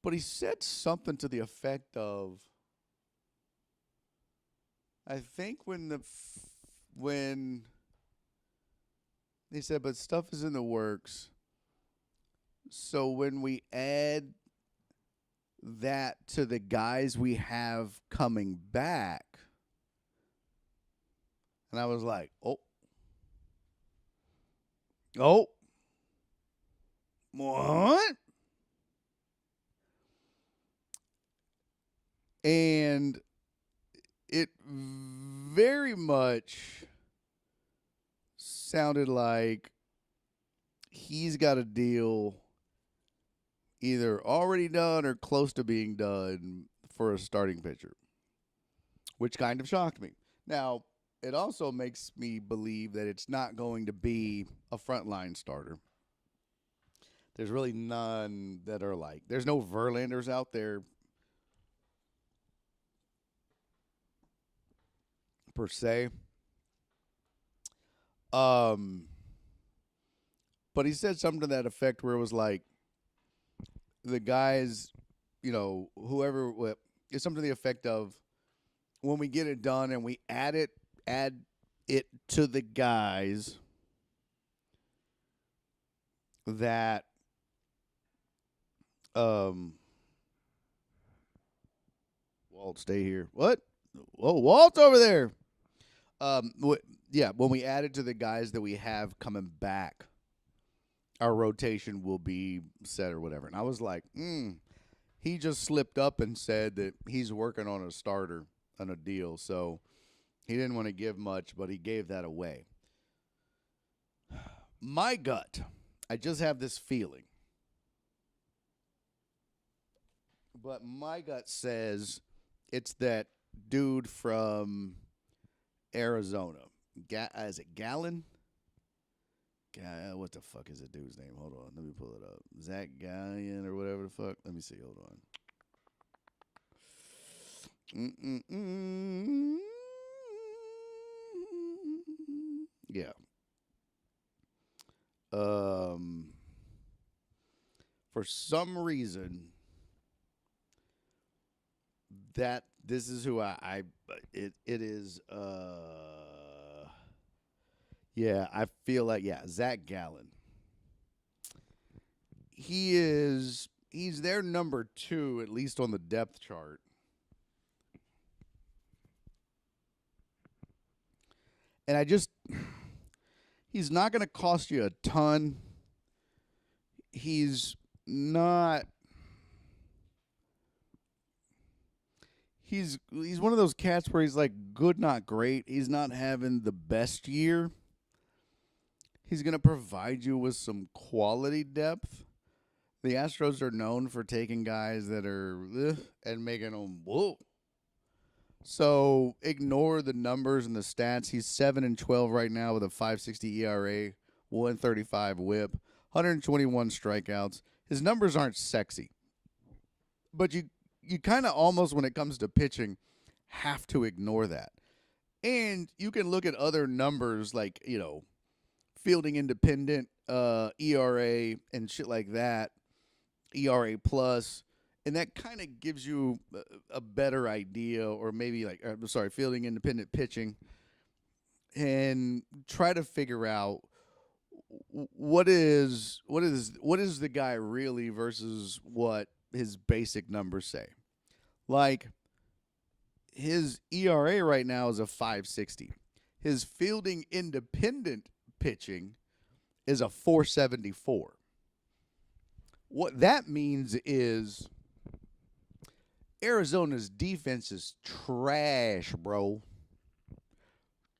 But he said something to the effect of, I think when he said, but stuff is in the works. So when we add that to the guys we have coming back, and I was like, what? And it very much sounded like he's got a deal either already done or close to being done for a starting pitcher, which kind of shocked me. Now, it also makes me believe that it's not going to be a frontline starter. There's really none that are like, there's no Verlanders out there per se. But he said something to that effect where it was like the guys, whoever, it's something to the effect of when we get it done and we add it to the guys that Walt, stay here. What? Whoa, Walt's over there. When we add it to the guys that we have coming back, our rotation will be set or whatever. And I was like, he just slipped up and said that he's working on a starter on a deal. So he didn't want to give much, but he gave that away. My gut, I just have this feeling. But my gut says it's that dude from Arizona. Is it Gallen? What the fuck is the dude's name? Hold on. Let me pull it up. Zach Gallen or whatever the fuck. Let me see. Hold on. Yeah. For some reason, that this is who it is. Yeah, I feel like, Zach Gallen. He's their number 2, at least on the depth chart. And He's not going to cost you a ton. He's not. He's one of those cats where he's like good, not great. He's not having the best year. He's going to provide you with some quality depth. The Astros are known for taking guys that are and making them whoa. So ignore the numbers and the stats. He's 7-12 right now with a 5.60 ERA, 135 WHIP, 121 strikeouts. His numbers aren't sexy, but you kind of almost, when it comes to pitching, have to ignore that. And you can look at other numbers like, fielding independent, ERA and shit like that, ERA plus, and that kind of gives you a better idea, or maybe fielding independent pitching, and try to figure out what is the guy really versus what his basic numbers say. Like, his ERA right now is a 5.60. His fielding independent pitching is a 4.74. What that means is Arizona's defense is trash, bro.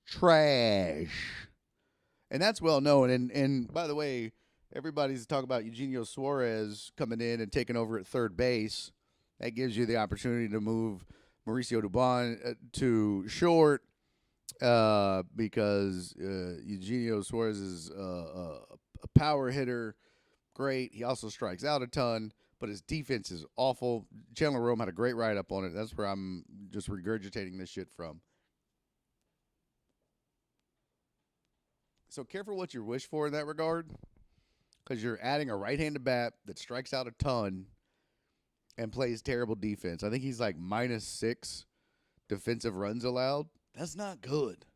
Trash. And that's well known. And by the way, everybody's talking about Eugenio Suarez coming in and taking over at third base. That gives you the opportunity to move Mauricio Dubon to short because Eugenio Suarez is a power hitter. Great. He also strikes out a ton, but his defense is awful. Chandler Rome had a great write-up on it. That's where I'm just regurgitating this shit from. So careful what you wish for in that regard, because you're adding a right-handed bat that strikes out a ton and plays terrible defense. I think he's like -6 defensive runs allowed. That's not good.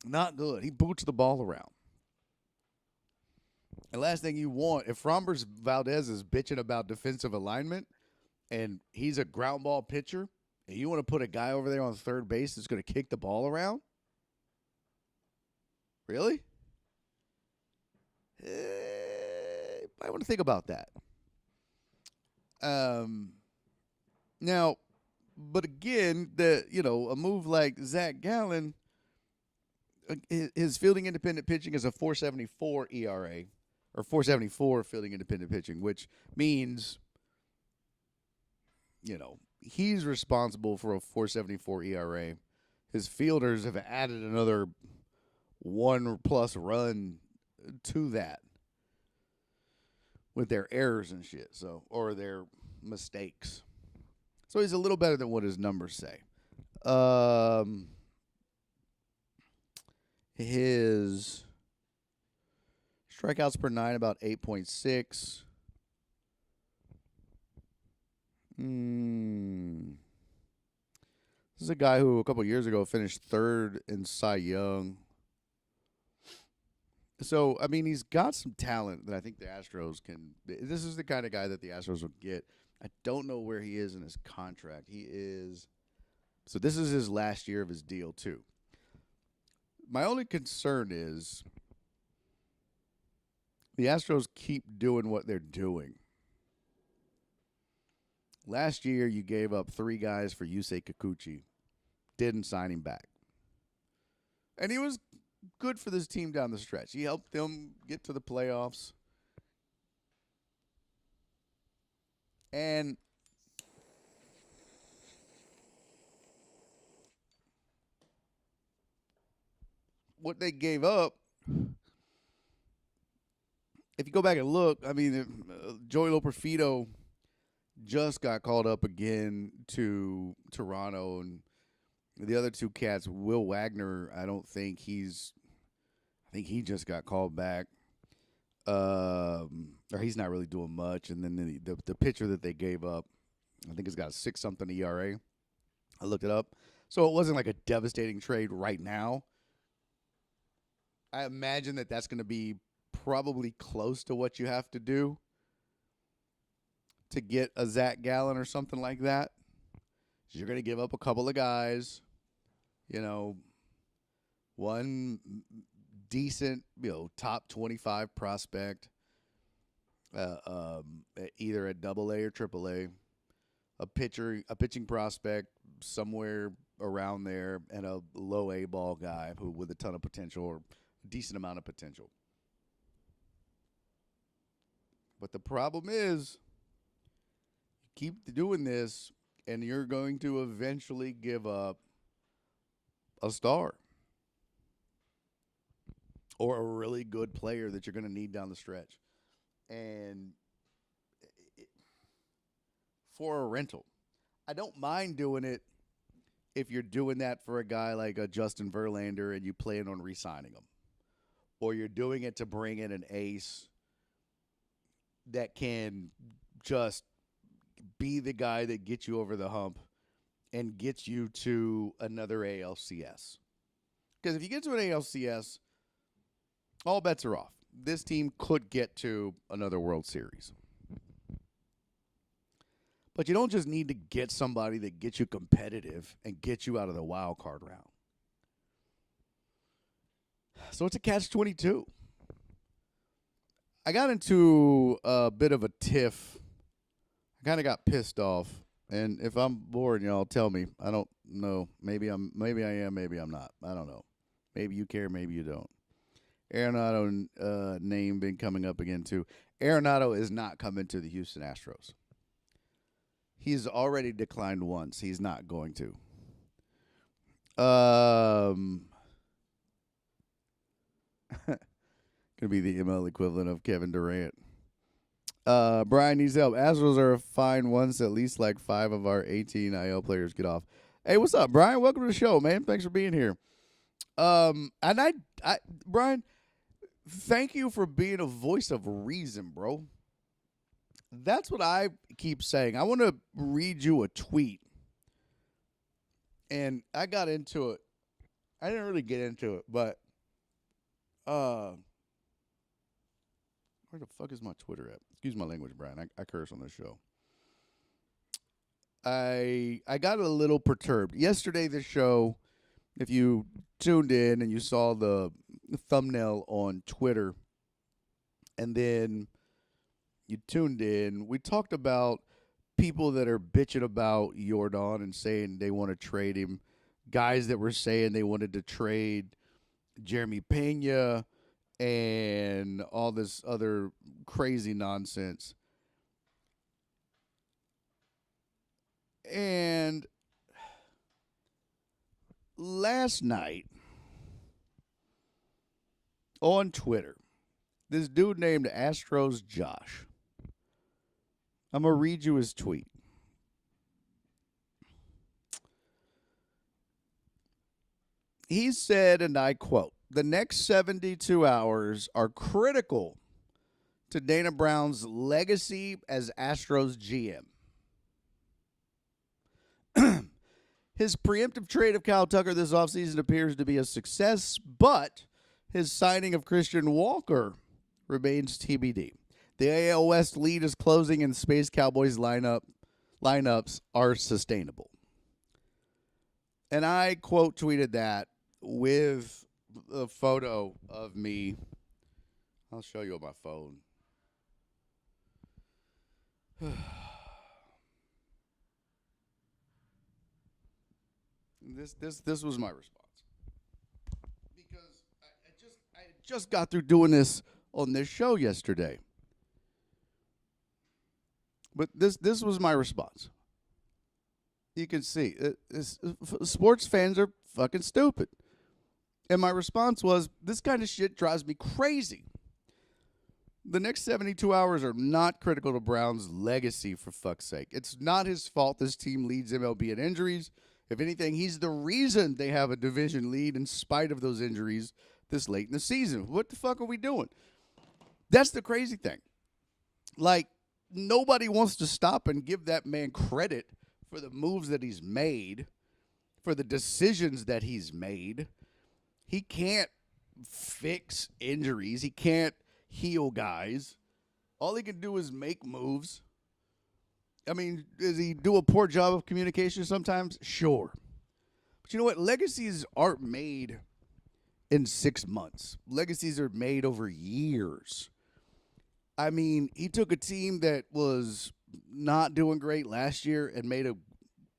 Not good. He boots the ball around. And last thing you want, if Framber Valdez is bitching about defensive alignment and he's a ground ball pitcher, and you want to put a guy over there on third base that's going to kick the ball around? Really? I want to think about that. Now, but again, a move like Zach Gallen, his fielding independent pitching is a 4.74 ERA, or 4.74 fielding independent pitching, which means, he's responsible for a 4.74 ERA. His fielders have added another 1+ run to that with their errors and shit, or their mistakes. So he's a little better than what his numbers say. His strikeouts per 9 about 8.6. This is a guy who a couple years ago finished third in Cy Young. So, I mean, he's got some talent that I think the Astros can. This is the kind of guy that the Astros will get. I don't know where he is in his contract. So this is his last year of his deal, too. My only concern is the Astros keep doing what they're doing. Last year, you gave up 3 guys for Yusei Kikuchi. Didn't sign him back. And he was good for this team down the stretch. He helped them get to the playoffs. And what they gave up, if you go back and look, I mean, Joey Loperfido just got called up again to Toronto, and the other 2 cats, Will Wagner, I think he just got called back. Or he's not really doing much. And then the pitcher that they gave up, I think it's got a 6-something ERA. I looked it up. So it wasn't like a devastating trade right now. I imagine that's going to be probably close to what you have to do to get a Zach Gallen or something like that. You're going to give up a couple of guys. one decent, top 25 prospect, either at Double A or Triple A, a pitching prospect somewhere around there, and a low A ball guy who with a ton of potential or a decent amount of potential. But the problem is, you keep doing this, and you're going to eventually give up a star or a really good player that you're going to need down the stretch. And for a rental, I don't mind doing it if you're doing that for a guy like a Justin Verlander and you plan on re-signing him. Or you're doing it to bring in an ace that can just be the guy that gets you over the hump and gets you to another ALCS. Because if you get to an ALCS, all bets are off. This team could get to another World Series. But you don't just need to get somebody that gets you competitive and gets you out of the wild card round. So it's a catch-22. I got into a bit of a tiff. I kind of got pissed off. And if I'm bored, y'all tell me. I don't know. Maybe I am, maybe I'm not. I don't know. Maybe you care, maybe you don't. Arenado name been coming up again too. Arenado is not coming to the Houston Astros. He's already declined once. He's not going to. Gonna be the ML equivalent of Kevin Durant. Brian needs help. Astros are a fine once at least like 5 of our 18 IL players get off. Hey, what's up, Brian? Welcome to the show, man. Thanks for being here. And I Brian, thank you for being a voice of reason, bro. That's what I keep saying. I want to read you a tweet. And I got into it. I didn't really get into it, but where the fuck is my Twitter at? Excuse my language, Brian. I curse on this show. I got a little perturbed. Yesterday, the show, if you tuned in and you saw the thumbnail on Twitter, and then you tuned in, we talked about people that are bitching about Yordan and saying they want to trade him, guys that were saying they wanted to trade Jeremy Pena and all this other crazy nonsense. And last night on Twitter, this dude named Astros Josh, I'm going to read you his tweet. He said, and I quote, "The next 72 hours are critical to Dana Brown's legacy as Astros GM. His preemptive trade of Kyle Tucker this offseason appears to be a success, but his signing of Christian Walker remains TBD. The AL West lead is closing, and Space Cowboys lineups are sustainable." And I quote tweeted that with a photo of me. I'll show you on my phone. This was my response, because I just got through doing this on this show yesterday. But this was my response. You can see sports fans are fucking stupid. And my response was, this kind of shit drives me crazy. The next 72 hours are not critical to Brown's legacy, for fuck's sake. It's not his fault this team leads MLB in injuries. If anything, he's the reason they have a division lead in spite of those injuries this late in the season. What the fuck are we doing? That's the crazy thing. Like, nobody wants to stop and give that man credit for the moves that he's made, for the decisions that he's made. He can't fix injuries. He can't heal guys. All he can do is make moves. I mean, does he do a poor job of communication sometimes? Sure. But you know what? Legacies aren't made in 6 months. Legacies are made over years. I mean, he took a team that was not doing great last year and made a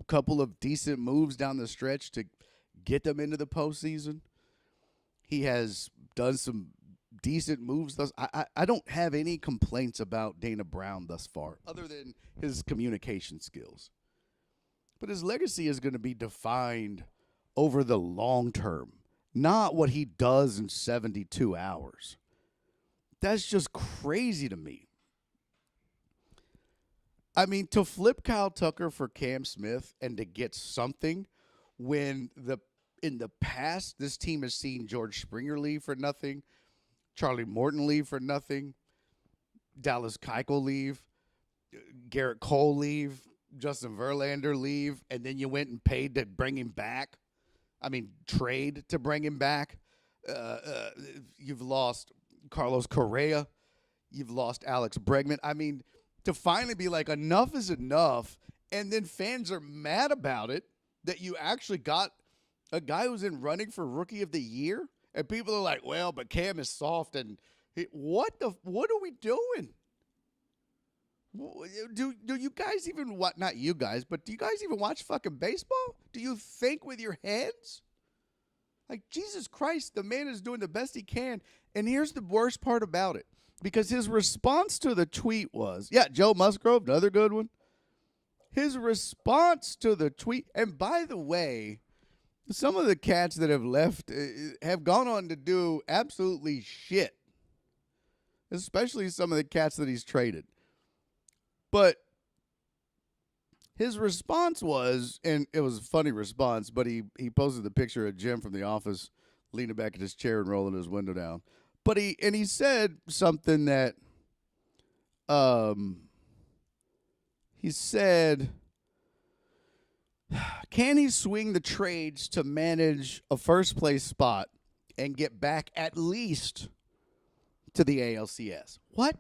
couple of decent moves down the stretch to get them into the postseason. He has done some decent moves. I don't have any complaints about Dana Brown thus far, other than his communication skills. But his legacy is going to be defined over the long term, not what he does in 72 hours. That's just crazy to me. I mean, to flip Kyle Tucker for Cam Smith and to get something when in the past this team has seen George Springer leave for nothing, Charlie Morton leave for nothing, Dallas Keuchel leave, Garrett Cole leave, Justin Verlander leave, and then you went and paid to bring him back. I mean, trade to bring him back. You've lost Carlos Correa. You've lost Alex Bregman. I mean, to finally be like, enough is enough, and then fans are mad about it, that you actually got a guy who's in running for Rookie of the Year, and people are like, well, but Cam is soft, and what are we doing? Do you guys even not you guys, but do you guys even watch fucking baseball? Do you think with your heads? Like, Jesus Christ, the man is doing the best he can. And here's the worst part about it. Because his response to the tweet was, yeah, Joe Musgrove, another good one. His response to the tweet, and by the way, some of the cats that have left have gone on to do absolutely shit. Especially some of the cats that he's traded. But his response was, and it was a funny response, but he posted the picture of Jim from The Office leaning back in his chair and rolling his window down. But he said something that he said, can he swing the trades to manage a first place spot and get back at least to the ALCS? What?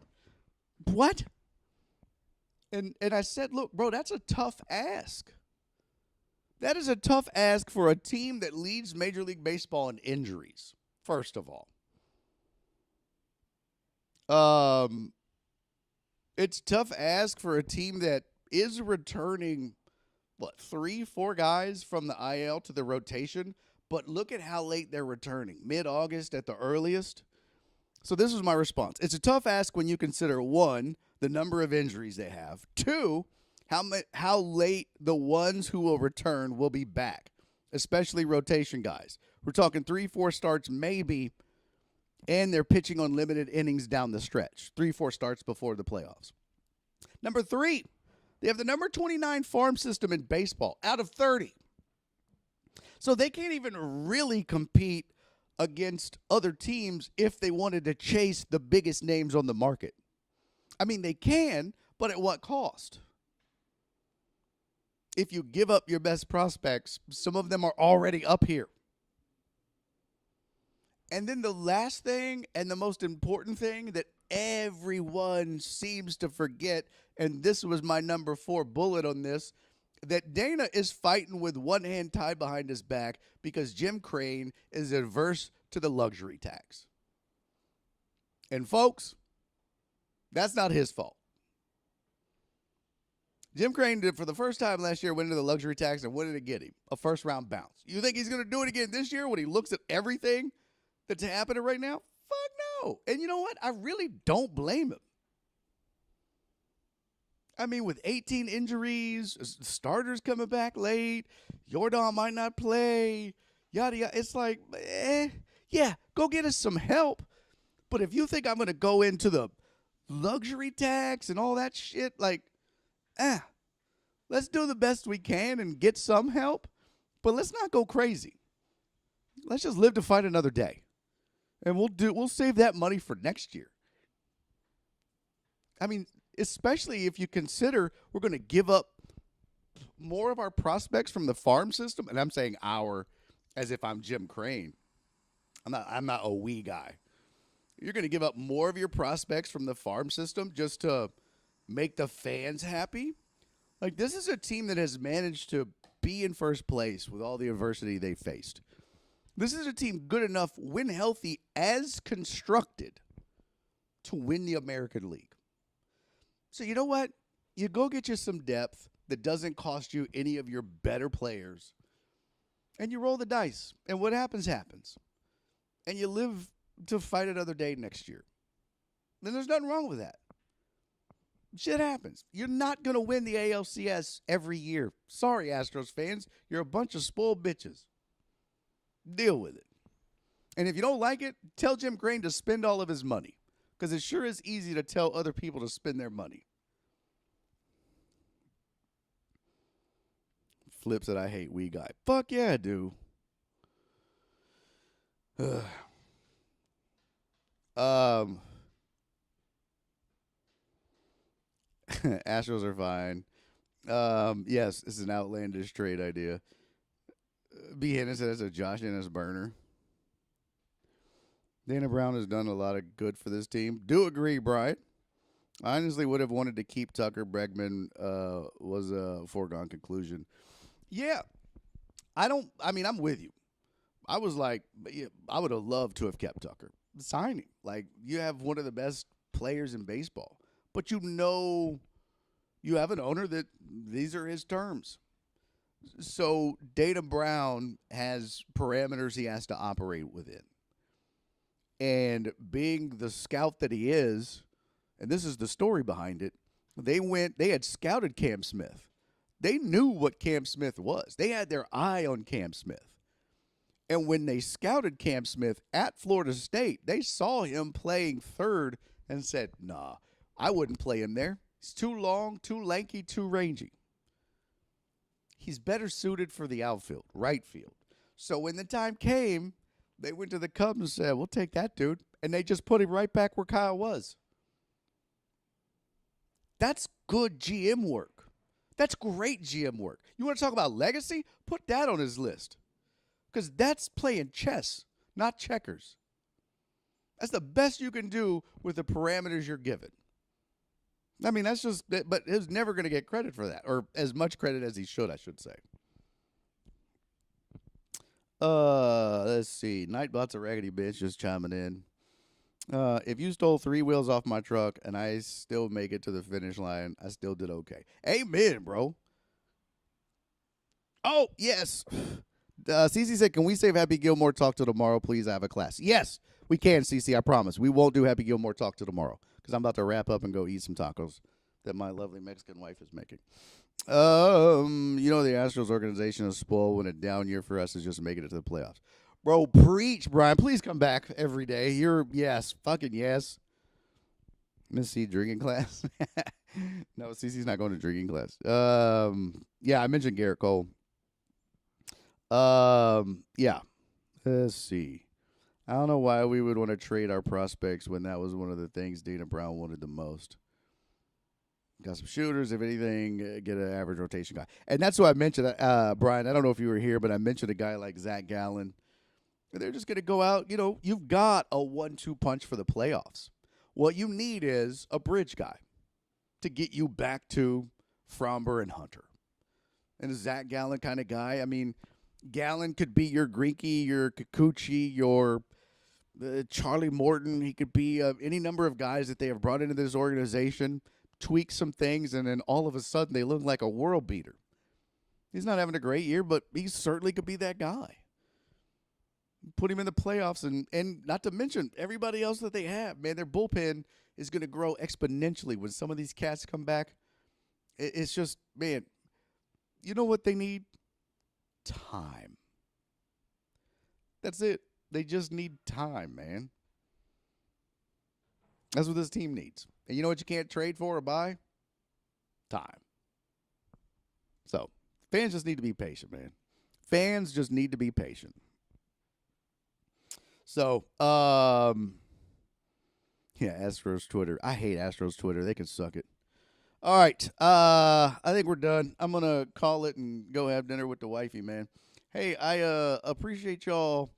And I said, look, bro, that's a tough ask. That is a tough ask for a team that leads Major League Baseball in injuries, first of all. It's tough ask for a team that is returning, 3-4 guys from the IL to the rotation, but look at how late they're returning, mid-August at the earliest. So this was my response. It's a tough ask when you consider, 1, the number of injuries they have, 2, how late the ones who will return will be back, especially rotation guys. We're talking 3-4 starts maybe, and they're pitching on limited innings down the stretch. 3-4 starts before the playoffs. Number 3, they have the number 29 farm system in baseball out of 30. So they can't even really compete against other teams if they wanted to chase the biggest names on the market. I mean, they can, but at what cost? If you give up your best prospects, some of them are already up here. And then the last thing and the most important thing that everyone seems to forget, and this was my number 4 bullet on this, that Dana is fighting with one hand tied behind his back because Jim Crane is adverse to the luxury tax. And folks, that's not his fault. Jim Crane did for the first time last year, went into the luxury tax, and what did it get him? A first-round bounce. You think he's going to do it again this year when he looks at everything that's happening right now? Fuck no. And you know what? I really don't blame him. I mean, with 18 injuries, starters coming back late, Jordan might not play, yada, yada. It's like, yeah, go get us some help. But if you think I'm going to go into the luxury tax and all that shit, like, let's do the best we can and get some help, but let's not go crazy. Let's just live to fight another day. And we'll save that money for next year. I mean, especially if you consider we're going to give up more of our prospects from the farm system, and I'm saying our as if I'm Jim Crane. I'm not a we guy. You're going to give up more of your prospects from the farm system just to make the fans happy? Like, this is a team that has managed to be in first place with all the adversity they faced. This is a team good enough, when healthy, as constructed, to win the American League. So you know what? You go get you some depth that doesn't cost you any of your better players, and you roll the dice. And what happens, happens. And you live to fight another day next year. Then there's nothing wrong with that. Shit happens. You're not going to win the ALCS every year. Sorry, Astros fans. You're a bunch of spoiled bitches. Deal with it. And if you don't like it, tell Jim Crane to spend all of his money. Because it sure is easy to tell other people to spend their money. Flip said, I hate we guy. Fuck yeah, I do. Astros are fine. Yes, this is an outlandish trade idea. B. Hennon said it's a Josh Ennis burner. Dana Brown has done a lot of good for this team. Do agree, Brian. I honestly would have wanted to keep Tucker. Bregman was a foregone conclusion. Yeah. I'm with you. I was like, I would have loved to have kept Tucker. Signing. Like, you have one of the best players in baseball. But you know you have an owner that these are his terms. So Dana Brown has parameters he has to operate within. And being the scout that he is, and this is the story behind it, they had scouted Cam Smith. They knew what Cam Smith was. They had their eye on Cam Smith. And when they scouted Cam Smith at Florida State, they saw him playing third and said, nah, I wouldn't play him there. He's too long, too lanky, too rangy. He's better suited for the outfield, right field. So when the time came, they went to the Cubs and said, we'll take that dude. And they just put him right back where Kyle was. That's good GM work. That's great GM work. You want to talk about legacy? Put that on his list. Because that's playing chess, not checkers. That's the best you can do with the parameters you're given. I mean, that's just, but he's never going to get credit for that, or as much credit as he should, I should say. Let's see. Nightbot's a raggedy bitch just chiming in. If you stole 3 wheels off my truck and I still make it to the finish line, I still did okay. Amen, bro. Oh, yes. CC said, can we save Happy Gilmore talk till tomorrow? Please, I have a class. Yes, we can, CC. I promise. We won't do Happy Gilmore talk till tomorrow because I'm about to wrap up and go eat some tacos that my lovely Mexican wife is making. The Astros organization is spoiled when a down year for us is just making it to the playoffs. Bro, preach, Brian. Please come back every day. Yes, fucking yes. Miss C drinking class. No, CC's not going to drinking class. I mentioned Garrett Cole. Yeah. Let's see. I don't know why we would want to trade our prospects when that was one of the things Dana Brown wanted the most. Got some shooters, if anything, get an average rotation guy. And that's what I mentioned, Brian. I don't know if you were here, but I mentioned a guy like Zach Gallen. They're just going to go out. You've got a 1-2 punch for the playoffs. What you need is a bridge guy to get you back to Fromber and Hunter. And a Zach Gallen kind of guy. I mean, Gallen could be your Greinke, your Kikuchi, your Charlie Morton. He could be any number of guys that they have brought into this organization, tweak some things, and then all of a sudden they look like a world beater. He's not having a great year, but he certainly could be that guy. Put him in the playoffs, and not to mention everybody else that they have. Man, their bullpen is going to grow exponentially when some of these cats come back. It's just, man, you know what they need? Time. That's it. They just need time, man. That's what this team needs. And you know what you can't trade for or buy? Time. So, fans just need to be patient, man. Fans just need to be patient. So, Astros Twitter. I hate Astros Twitter. They can suck it. All right. I think we're done. I'm going to call it and go have dinner with the wifey, man. Hey, I appreciate y'all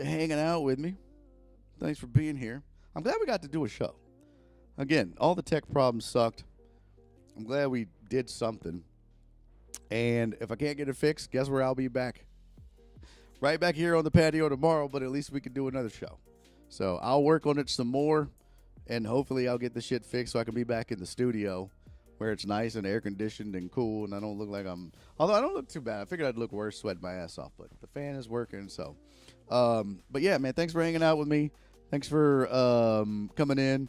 hanging out with me. Thanks for being here. I'm glad we got to do a show. Again, all the tech problems sucked. I'm glad we did something. And if I can't get it fixed, guess where I'll be back? right back here on the patio tomorrow, but at least we can do another show. So I'll work on it some more, and hopefully I'll get the shit fixed so I can be back in the studio where it's nice and air conditioned and cool, and I don't look like although I don't look too bad. I figured I'd look worse sweating my ass off, but the fan is working. So, but yeah, man, thanks for hanging out with me. Thanks for coming in.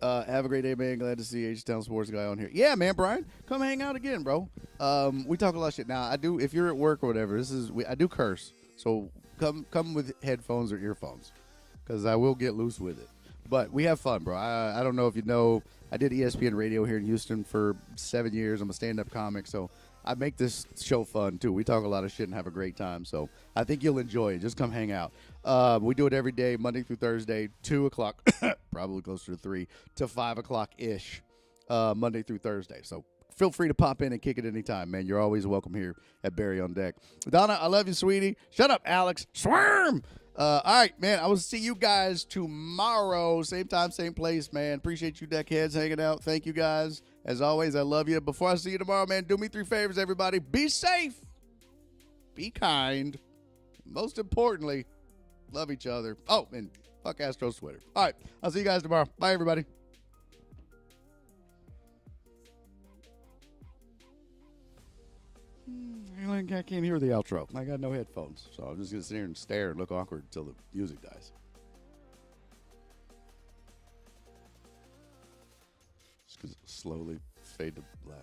Have a great day, man. Glad to see H-Town Sports Guy on here. Yeah, man, Brian, come hang out again, bro. We talk a lot of shit. Now, I do, if you're at work or whatever, I do curse. So come with headphones or earphones, because I will get loose with it. But we have fun, bro. I don't know if you know, I did ESPN Radio here in Houston for 7 years. I'm a stand-up comic, so I make this show fun, too. We talk a lot of shit and have a great time, so I think you'll enjoy it. Just come hang out. We do it every day, Monday through Thursday, 2 o'clock, probably closer to 3, to 5 o'clock-ish, Monday through Thursday. So feel free to pop in and kick it anytime, man. You're always welcome here at Barry on Deck. Donna, I love you, sweetie. Shut up, Alex. Swarm! All right, man, I will see you guys tomorrow. Same time, same place, man. Appreciate you deckheads hanging out. Thank you, guys. As always, I love you. Before I see you tomorrow, man, do me 3 favors, everybody. Be safe. Be kind. Most importantly, love each other. Oh, and fuck Astros Twitter. All right, I'll see you guys tomorrow. Bye, everybody. I can't hear the outro. I got no headphones, so I'm just going to sit here and stare and look awkward until the music dies. Just 'cause it slowly fade to black.